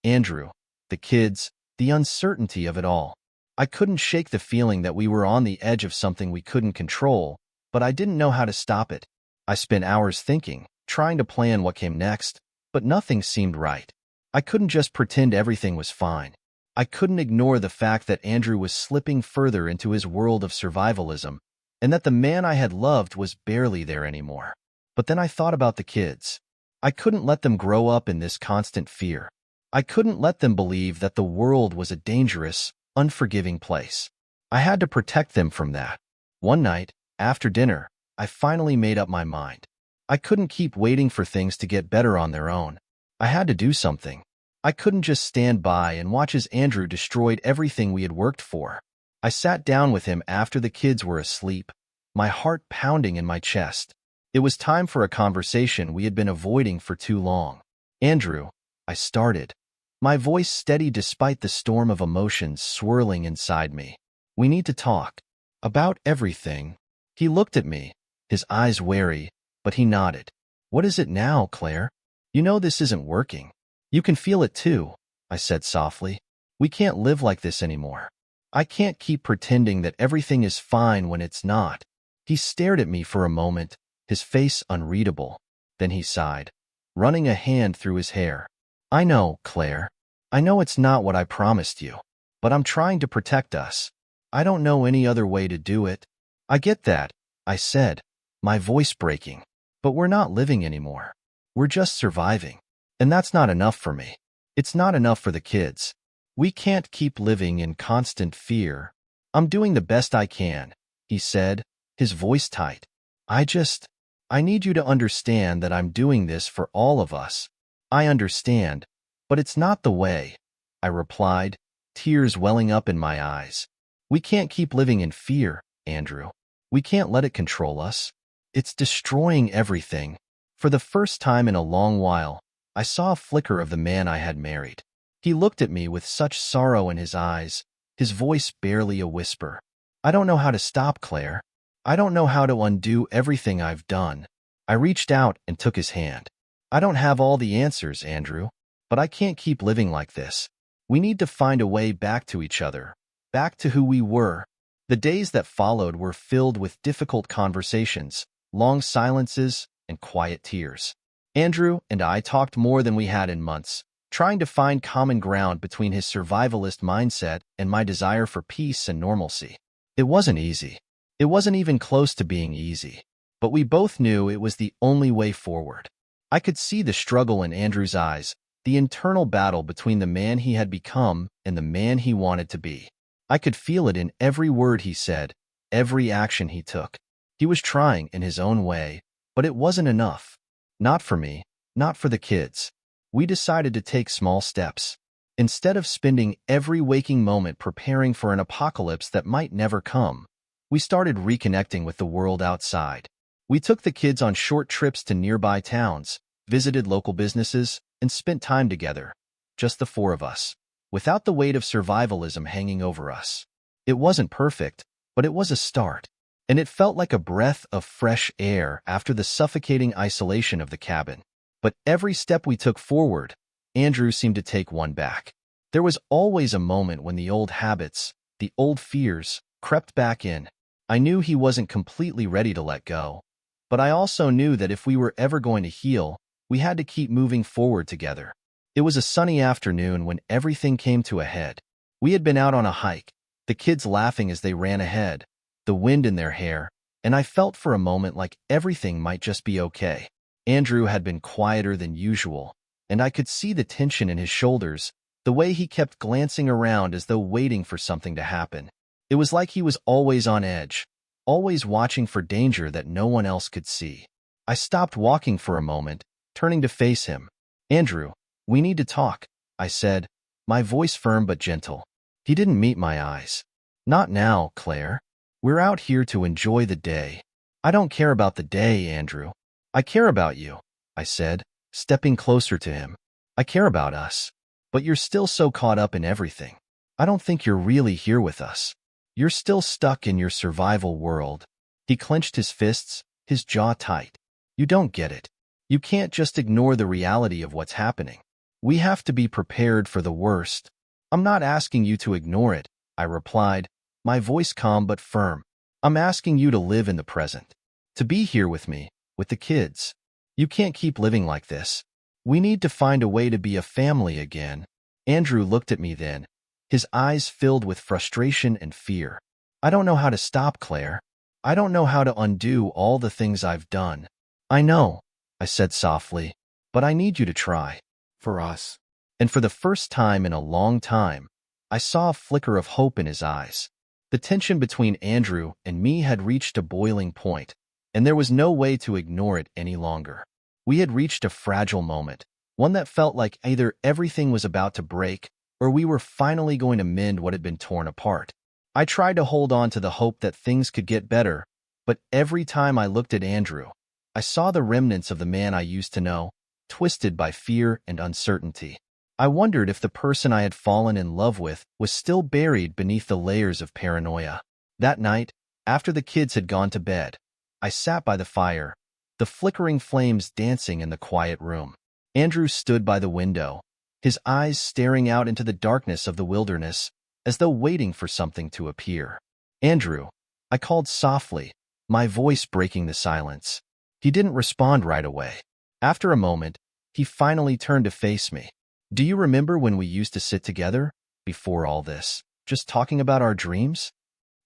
Andrew, the kids, the uncertainty of it all. I couldn't shake the feeling that we were on the edge of something we couldn't control, but I didn't know how to stop it. I spent hours thinking, trying to plan what came next, but nothing seemed right. I couldn't just pretend everything was fine. I couldn't ignore the fact that Andrew was slipping further into his world of survivalism, and that the man I had loved was barely there anymore. But then I thought about the kids. I couldn't let them grow up in this constant fear. I couldn't let them believe that the world was a dangerous, unforgiving place. I had to protect them from that. One night, after dinner, I finally made up my mind. I couldn't keep waiting for things to get better on their own. I had to do something. I couldn't just stand by and watch as Andrew destroyed everything we had worked for. I sat down with him after the kids were asleep, my heart pounding in my chest. It was time for a conversation we had been avoiding for too long. "Andrew," I started, my voice steady despite the storm of emotions swirling inside me. "We need to talk. About everything." He looked at me, his eyes wary, but he nodded. "What is it now, Claire? You know this isn't working. You can feel it too," I said softly. "We can't live like this anymore. I can't keep pretending that everything is fine when it's not." He stared at me for a moment, his face unreadable. Then he sighed, running a hand through his hair. "I know, Claire. I know it's not what I promised you, but I'm trying to protect us. I don't know any other way to do it." "I get that," I said, my voice breaking. "But we're not living anymore. We're just surviving. And that's not enough for me. It's not enough for the kids. We can't keep living in constant fear." "I'm doing the best I can," he said, his voice tight. I need you to understand that I'm doing this for all of us." "I understand, but it's not the way," I replied, tears welling up in my eyes. "We can't keep living in fear, Andrew. We can't let it control us. It's destroying everything." For the first time in a long while, I saw a flicker of the man I had married. He looked at me with such sorrow in his eyes, his voice barely a whisper. "I don't know how to stop, Claire. I don't know how to undo everything I've done." I reached out and took his hand. "I don't have all the answers, Andrew, but I can't keep living like this. We need to find a way back to each other, back to who we were." The days that followed were filled with difficult conversations, long silences, and quiet tears. Andrew and I talked more than we had in months, trying to find common ground between his survivalist mindset and my desire for peace and normalcy. It wasn't easy. It wasn't even close to being easy, but we both knew it was the only way forward. I could see the struggle in Andrew's eyes, the internal battle between the man he had become and the man he wanted to be. I could feel it in every word he said, every action he took. He was trying in his own way, but it wasn't enough. Not for me, not for the kids. We decided to take small steps. Instead of spending every waking moment preparing for an apocalypse that might never come, we started reconnecting with the world outside. We took the kids on short trips to nearby towns, visited local businesses, and spent time together, just the four of us, without the weight of survivalism hanging over us. It wasn't perfect, but it was a start, and it felt like a breath of fresh air after the suffocating isolation of the cabin. But every step we took forward, Andrew seemed to take one back. There was always a moment when the old habits, the old fears, crept back in. I knew he wasn't completely ready to let go, but I also knew that if we were ever going to heal, we had to keep moving forward together. It was a sunny afternoon when everything came to a head. We had been out on a hike, the kids laughing as they ran ahead, the wind in their hair, and I felt for a moment like everything might just be okay. Andrew had been quieter than usual, and I could see the tension in his shoulders, the way he kept glancing around as though waiting for something to happen. It was like he was always on edge, always watching for danger that no one else could see. I stopped walking for a moment, turning to face him. "Andrew, we need to talk," I said, my voice firm but gentle. He didn't meet my eyes. "Not now, Claire. We're out here to enjoy the day." "I don't care about the day, Andrew. I care about you," I said, stepping closer to him. "I care about us. But you're still so caught up in everything. I don't think you're really here with us. You're still stuck in your survival world." He clenched his fists, his jaw tight. "You don't get it. You can't just ignore the reality of what's happening. We have to be prepared for the worst." "I'm not asking you to ignore it," I replied, my voice calm but firm. "I'm asking you to live in the present, to be here with me, with the kids. You can't keep living like this. We need to find a way to be a family again." Andrew looked at me then, his eyes filled with frustration and fear. "I don't know how to stop, Claire. I don't know how to undo all the things I've done." "I know," I said softly, "but I need you to try. For us." And for the first time in a long time, I saw a flicker of hope in his eyes. The tension between Andrew and me had reached a boiling point, and there was no way to ignore it any longer. We had reached a fragile moment, one that felt like either everything was about to break or we were finally going to mend what had been torn apart. I tried to hold on to the hope that things could get better, But every time I looked at Andrew, I saw the remnants of the man I used to know, twisted by fear and uncertainty. I wondered if the person I had fallen in love with was still buried beneath the layers of paranoia. That night, after the kids had gone to bed, I sat by the fire, the flickering flames dancing in the quiet room. Andrew stood by the window, his eyes staring out into the darkness of the wilderness, as though waiting for something to appear. "Andrew," I called softly, my voice breaking the silence. He didn't respond right away. After a moment, he finally turned to face me. "Do you remember when we used to sit together, before all this, just talking about our dreams?"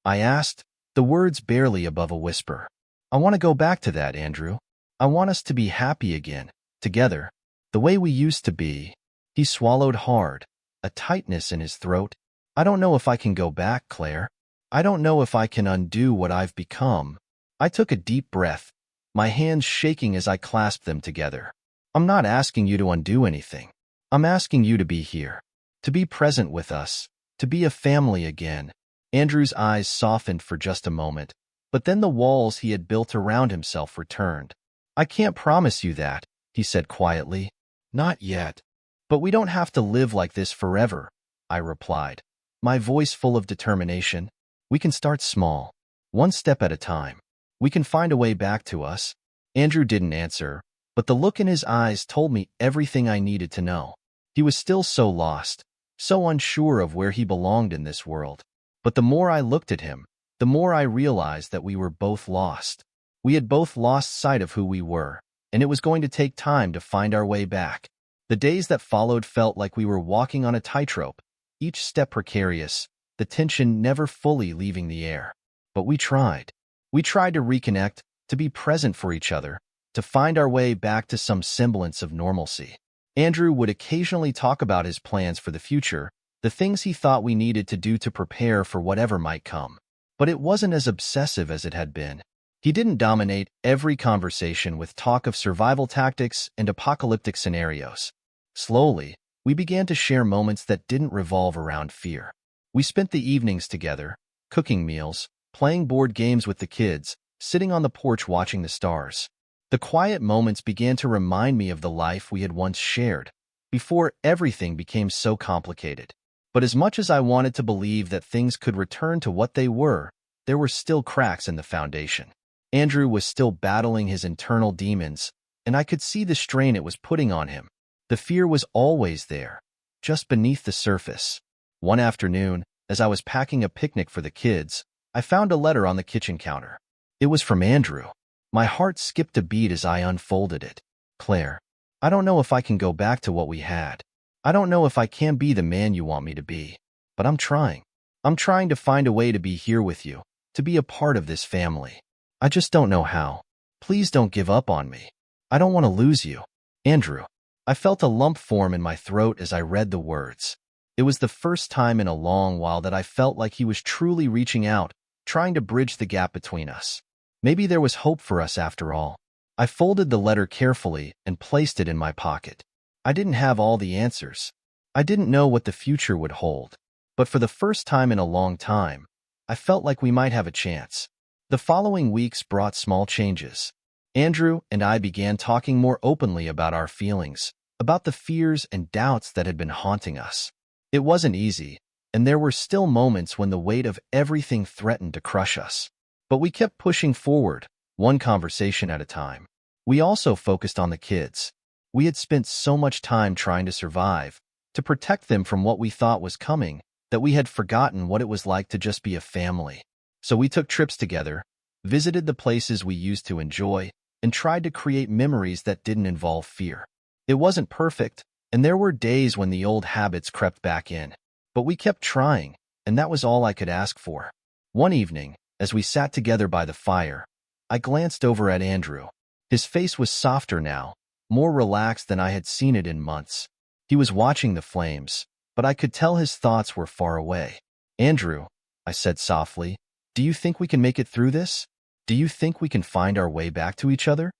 I asked, the words barely above a whisper. "I want to go back to that, Andrew. I want us to be happy again, together, the way we used to be." He swallowed hard, a tightness in his throat. "I don't know if I can go back, Claire. I don't know if I can undo what I've become." I took a deep breath, my hands shaking as I clasped them together. "I'm not asking you to undo anything. I'm asking you to be here, to be present with us, to be a family again." Andrew's eyes softened for just a moment, but then the walls he had built around himself returned. "I can't promise you that," he said quietly. "Not yet. But we don't have to live like this forever," I replied, my voice full of determination. "We can start small, one step at a time. We can find a way back to us." Andrew didn't answer, but the look in his eyes told me everything I needed to know. He was still so lost, so unsure of where he belonged in this world. But the more I looked at him, the more I realized that we were both lost. We had both lost sight of who we were, and it was going to take time to find our way back. The days that followed felt like we were walking on a tightrope, each step precarious, the tension never fully leaving the air. But we tried. We tried to reconnect, to be present for each other, to find our way back to some semblance of normalcy. Andrew would occasionally talk about his plans for the future, the things he thought we needed to do to prepare for whatever might come. But it wasn't as obsessive as it had been. He didn't dominate every conversation with talk of survival tactics and apocalyptic scenarios. Slowly, we began to share moments that didn't revolve around fear. We spent the evenings together, cooking meals, playing board games with the kids, sitting on the porch watching the stars. The quiet moments began to remind me of the life we had once shared, before everything became so complicated. But as much as I wanted to believe that things could return to what they were, there were still cracks in the foundation. Andrew was still battling his internal demons, and I could see the strain it was putting on him. The fear was always there, just beneath the surface. One afternoon, as I was packing a picnic for the kids, I found a letter on the kitchen counter. It was from Andrew. My heart skipped a beat as I unfolded it. "Claire, I don't know if I can go back to what we had. I don't know if I can be the man you want me to be. But I'm trying. I'm trying to find a way to be here with you, to be a part of this family. I just don't know how. Please don't give up on me. I don't want to lose you. Andrew." I felt a lump form in my throat as I read the words. It was the first time in a long while that I felt like he was truly reaching out, trying to bridge the gap between us. Maybe there was hope for us after all. I folded the letter carefully and placed it in my pocket. I didn't have all the answers. I didn't know what the future would hold. But for the first time in a long time, I felt like we might have a chance. The following weeks brought small changes. Andrew and I began talking more openly about our feelings, about the fears and doubts that had been haunting us. It wasn't easy, and there were still moments when the weight of everything threatened to crush us. But we kept pushing forward, one conversation at a time. We also focused on the kids. We had spent so much time trying to survive, to protect them from what we thought was coming, that we had forgotten what it was like to just be a family. So we took trips together, visited the places we used to enjoy, and tried to create memories that didn't involve fear. It wasn't perfect, and there were days when the old habits crept back in. But we kept trying, and that was all I could ask for. One evening, as we sat together by the fire, I glanced over at Andrew. His face was softer now, more relaxed than I had seen it in months. He was watching the flames, but I could tell his thoughts were far away. "Andrew," I said softly, "do you think we can make it through this? Do you think we can find our way back to each other?"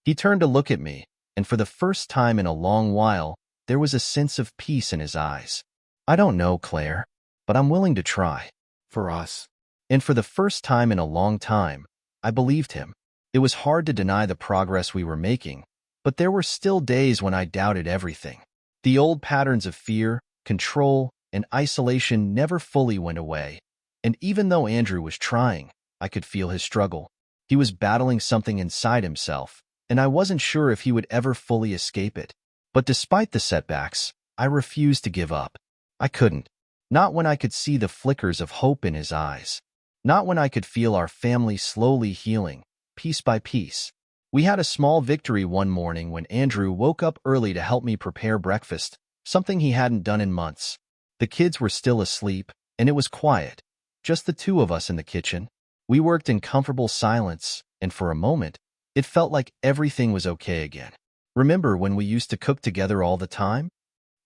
He turned to look at me, and for the first time in a long while, there was a sense of peace in his eyes. "I don't know, Claire, but I'm willing to try. For us." And for the first time in a long time, I believed him. It was hard to deny the progress we were making, but there were still days when I doubted everything. The old patterns of fear, control, and isolation never fully went away, and even though Andrew was trying, I could feel his struggle. He was battling something inside himself, and I wasn't sure if he would ever fully escape it. But despite the setbacks, I refused to give up. I couldn't. Not when I could see the flickers of hope in his eyes. Not when I could feel our family slowly healing, piece by piece. We had a small victory one morning when Andrew woke up early to help me prepare breakfast, something he hadn't done in months. The kids were still asleep, and it was quiet, just the two of us in the kitchen. We worked in comfortable silence, and for a moment, it felt like everything was okay again. "Remember when we used to cook together all the time?"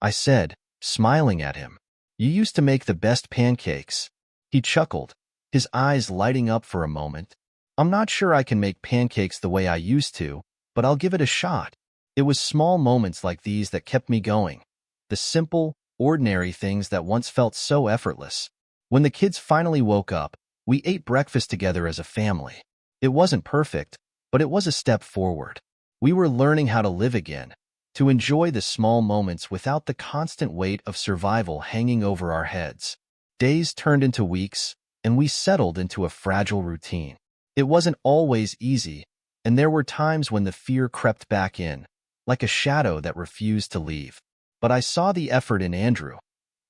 I said, smiling at him. "You used to make the best pancakes." He chuckled, his eyes lighting up for a moment. "I'm not sure I can make pancakes the way I used to, but I'll give it a shot." It was small moments like these that kept me going. The simple, ordinary things that once felt so effortless. When the kids finally woke up, we ate breakfast together as a family. It wasn't perfect, but it was a step forward. We were learning how to live again, to enjoy the small moments without the constant weight of survival hanging over our heads. Days turned into weeks, and we settled into a fragile routine. It wasn't always easy, and there were times when the fear crept back in, like a shadow that refused to leave. But I saw the effort in Andrew.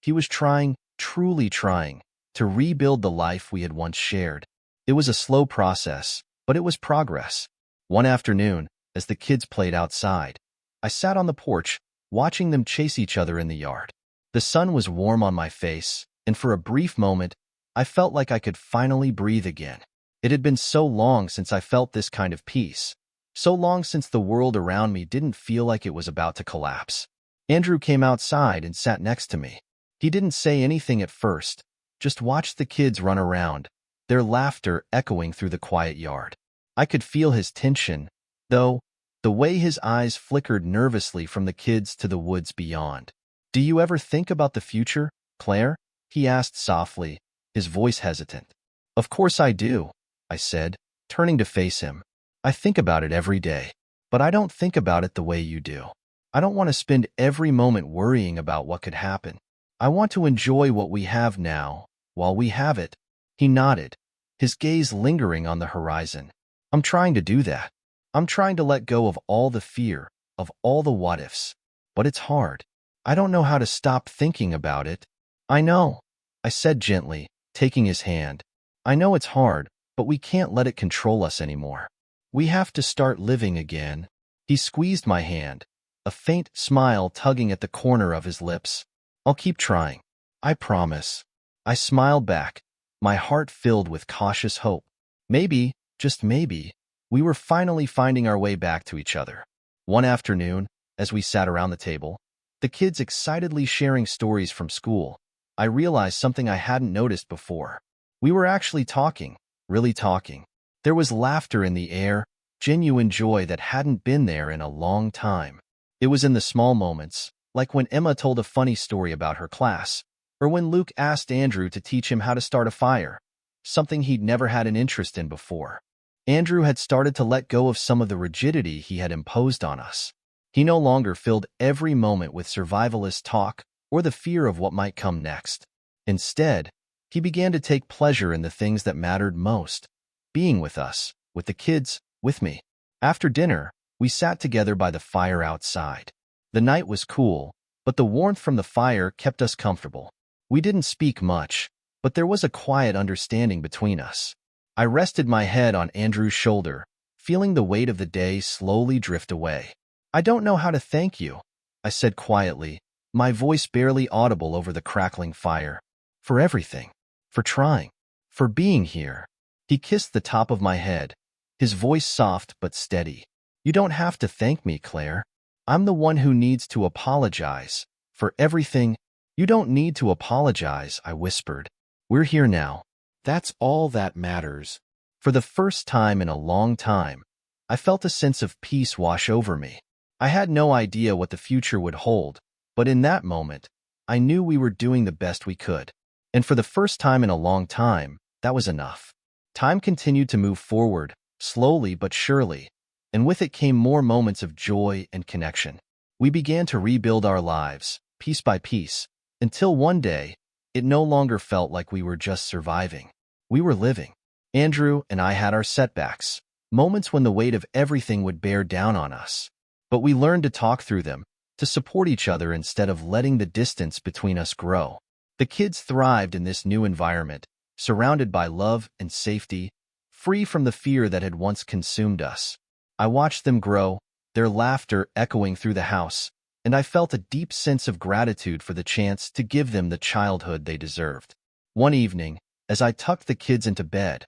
He was trying, truly trying, to rebuild the life we had once shared. It was a slow process, but it was progress. One afternoon, as the kids played outside, I sat on the porch, watching them chase each other in the yard. The sun was warm on my face, and for a brief moment, I felt like I could finally breathe again. It had been so long since I felt this kind of peace, so long since the world around me didn't feel like it was about to collapse. Andrew came outside and sat next to me. He didn't say anything at first, just watched the kids run around, their laughter echoing through the quiet yard. I could feel his tension, though, the way his eyes flickered nervously from the kids to the woods beyond. "Do you ever think about the future, Claire?" he asked softly, his voice hesitant. "Of course I do," I said, turning to face him. "I think about it every day, but I don't think about it the way you do. I don't want to spend every moment worrying about what could happen. I want to enjoy what we have now, while we have it." He nodded, his gaze lingering on the horizon. "I'm trying to do that. I'm trying to let go of all the fear, of all the what-ifs. But it's hard. I don't know how to stop thinking about it." "I know," I said gently, taking his hand. "I know it's hard, but we can't let it control us anymore. We have to start living again." He squeezed my hand, a faint smile tugging at the corner of his lips. "I'll keep trying. I promise." I smiled back, my heart filled with cautious hope. Maybe, just maybe, we were finally finding our way back to each other. One afternoon, as we sat around the table, the kids excitedly sharing stories from school, I realized something I hadn't noticed before. We were actually talking, really talking. There was laughter in the air, genuine joy that hadn't been there in a long time. It was in the small moments, like when Emma told a funny story about her class, or when Luke asked Andrew to teach him how to start a fire, something he'd never had an interest in before. Andrew had started to let go of some of the rigidity he had imposed on us. He no longer filled every moment with survivalist talk or the fear of what might come next. Instead, he began to take pleasure in the things that mattered most, being with us, with the kids, with me. After dinner, we sat together by the fire outside. The night was cool, but the warmth from the fire kept us comfortable. We didn't speak much, but there was a quiet understanding between us. I rested my head on Andrew's shoulder, feeling the weight of the day slowly drift away. "I don't know how to thank you," I said quietly, my voice barely audible over the crackling fire. "For everything. For trying. For being here." He kissed the top of my head, his voice soft but steady. "You don't have to thank me, Claire. I'm the one who needs to apologize. For everything." "You don't need to apologize," I whispered. "We're here now. That's all that matters." For the first time in a long time, I felt a sense of peace wash over me. I had no idea what the future would hold, but in that moment, I knew we were doing the best we could. And for the first time in a long time, that was enough. Time continued to move forward, slowly but surely, and with it came more moments of joy and connection. We began to rebuild our lives, piece by piece, until one day, it no longer felt like we were just surviving. We were living. Andrew and I had our setbacks, moments when the weight of everything would bear down on us. But we learned to talk through them, to support each other instead of letting the distance between us grow. The kids thrived in this new environment, surrounded by love and safety, free from the fear that had once consumed us. I watched them grow, their laughter echoing through the house, and I felt a deep sense of gratitude for the chance to give them the childhood they deserved. One evening, as I tucked the kids into bed,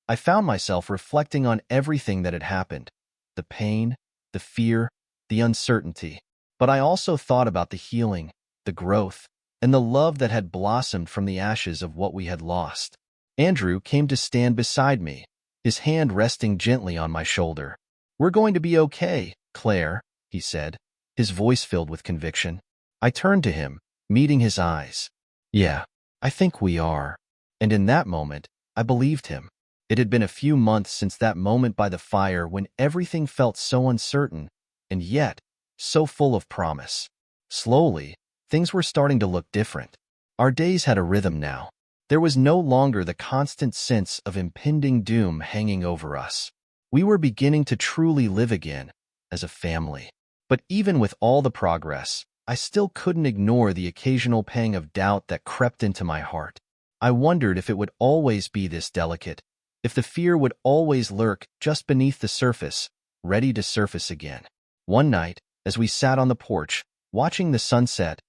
I found myself reflecting on everything that had happened, the pain, the fear, the uncertainty. But I also thought about the healing, the growth, and the love that had blossomed from the ashes of what we had lost. Andrew came to stand beside me, his hand resting gently on my shoulder. "We're going to be okay, Claire," he said, his voice filled with conviction. I turned to him, meeting his eyes. "Yeah, I think we are." And in that moment, I believed him. It had been a few months since that moment by the fire when everything felt so uncertain, and yet so full of promise. Slowly, things were starting to look different. Our days had a rhythm now. There was no longer the constant sense of impending doom hanging over us. We were beginning to truly live again, as a family. But even with all the progress, I still couldn't ignore the occasional pang of doubt that crept into my heart. I wondered if it would always be this delicate, if the fear would always lurk just beneath the surface, ready to surface again. One night, as we sat on the porch, watching the sunset,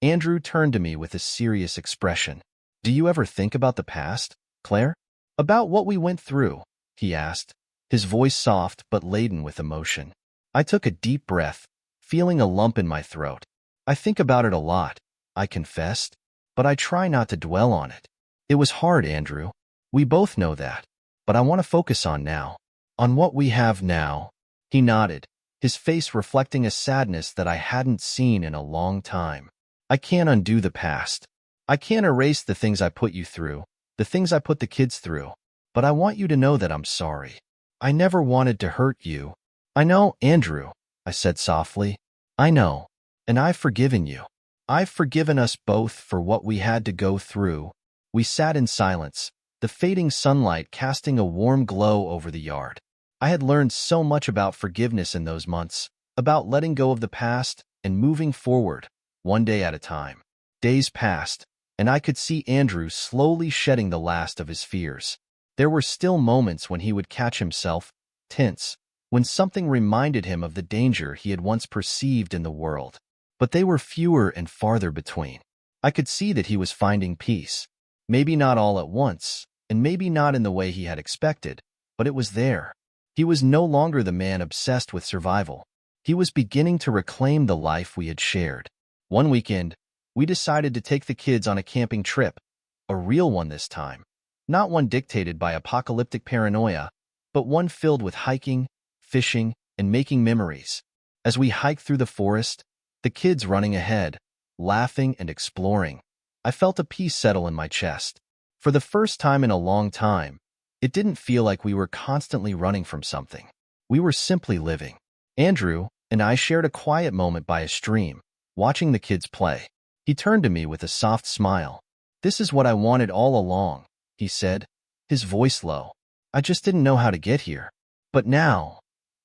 Andrew turned to me with a serious expression. "Do you ever think about the past, Claire? About what we went through?" he asked, his voice soft but laden with emotion. I took a deep breath, feeling a lump in my throat. "I think about it a lot," I confessed, "but I try not to dwell on it. It was hard, Andrew. We both know that. But I want to focus on now. On what we have now." He nodded, his face reflecting a sadness that I hadn't seen in a long time. "I can't undo the past. I can't erase the things I put you through, the things I put the kids through. But I want you to know that I'm sorry. I never wanted to hurt you." "I know, Andrew," I said softly. "I know. And I've forgiven you. I've forgiven us both for what we had to go through." We sat in silence, the fading sunlight casting a warm glow over the yard. I had learned so much about forgiveness in those months, about letting go of the past and moving forward, one day at a time. Days passed, and I could see Andrew slowly shedding the last of his fears. There were still moments when he would catch himself, tense, when something reminded him of the danger he had once perceived in the world. But they were fewer and farther between. I could see that he was finding peace. Maybe not all at once, and maybe not in the way he had expected, but it was there. He was no longer the man obsessed with survival. He was beginning to reclaim the life we had shared. One weekend, we decided to take the kids on a camping trip, a real one this time. Not one dictated by apocalyptic paranoia, but one filled with hiking, fishing, and making memories. As we hiked through the forest, the kids running ahead, laughing and exploring, I felt a peace settle in my chest. For the first time in a long time, it didn't feel like we were constantly running from something. We were simply living. Andrew and I shared a quiet moment by a stream, watching the kids play. He turned to me with a soft smile. "This is what I wanted all along," he said, his voice low. "I just didn't know how to get here. But now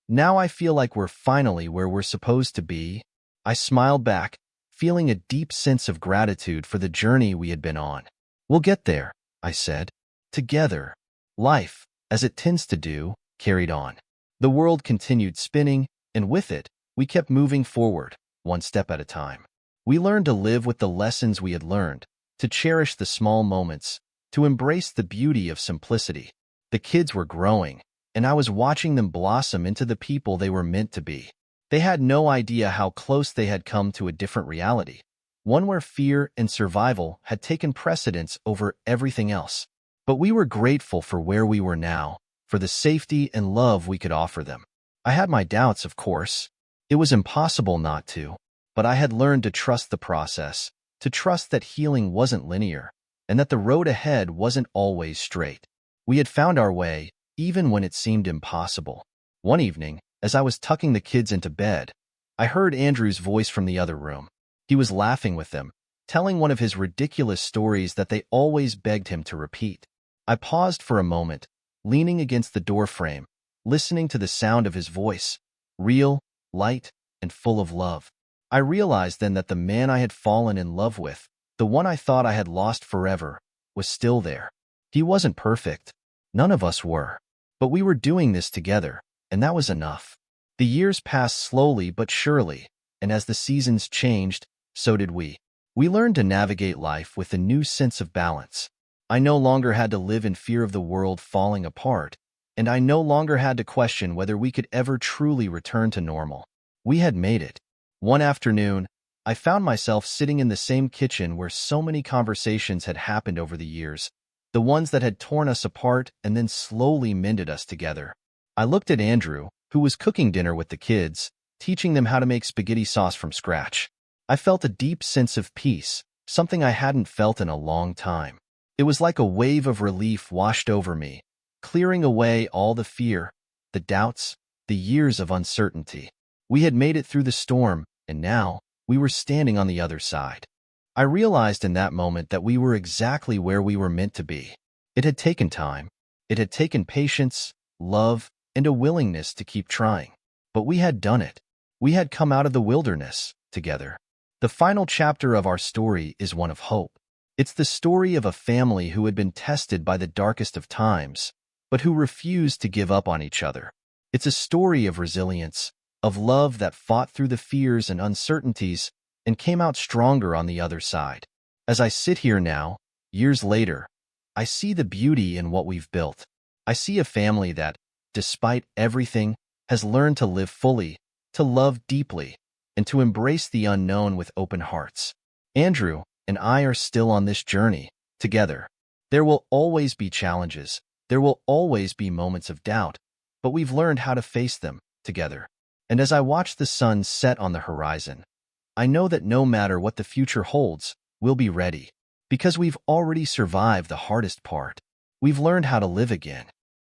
I feel like we're finally where we're supposed to be." I smiled back, feeling a deep sense of gratitude for the journey we had been on. "We'll get there," I said. Together. Life, as it tends to do, carried on. The world continued spinning, and with it, we kept moving forward, one step at a time. We learned to live with the lessons we had learned, to cherish the small moments, to embrace the beauty of simplicity. The kids were growing, and I was watching them blossom into the people they were meant to be. They had no idea how close they had come to a different reality, one where fear and survival had taken precedence over everything else. But we were grateful for where we were now, for the safety and love we could offer them. I had my doubts, of course. It was impossible not to, but I had learned to trust the process, to trust that healing wasn't linear, and that the road ahead wasn't always straight. We had found our way, even when it seemed impossible. One evening, as I was tucking the kids into bed, I heard Andrew's voice from the other room. He was laughing with them, telling one of his ridiculous stories that they always begged him to repeat. I paused for a moment, leaning against the doorframe, listening to the sound of his voice, real, light, and full of love. I realized then that the man I had fallen in love with, the one I thought I had lost forever, was still there. He wasn't perfect. None of us were. But we were doing this together, and that was enough. The years passed slowly but surely, and as the seasons changed, so did we. We learned to navigate life with a new sense of balance. I no longer had to live in fear of the world falling apart, and I no longer had to question whether we could ever truly return to normal. We had made it. One afternoon, I found myself sitting in the same kitchen where so many conversations had happened over the years, the ones that had torn us apart and then slowly mended us together. I looked at Andrew, who was cooking dinner with the kids, teaching them how to make spaghetti sauce from scratch. I felt a deep sense of peace, something I hadn't felt in a long time. It was like a wave of relief washed over me, clearing away all the fear, the doubts, the years of uncertainty. We had made it through the storm, and now we were standing on the other side. I realized in that moment that we were exactly where we were meant to be. It had taken time. It had taken patience, love, and a willingness to keep trying. But we had done it. We had come out of the wilderness together. The final chapter of our story is one of hope. It's the story of a family who had been tested by the darkest of times, but who refused to give up on each other. It's a story of resilience, of love that fought through the fears and uncertainties and came out stronger on the other side. As I sit here now, years later, I see the beauty in what we've built. I see a family that, despite everything, has learned to live fully, to love deeply, and to embrace the unknown with open hearts. Andrew and I are still on this journey, together. There will always be challenges. There will always be moments of doubt, but we've learned how to face them together. And as I watch the sun set on the horizon, I know that no matter what the future holds, we'll be ready, because we've already survived the hardest part. We've learned how to live again.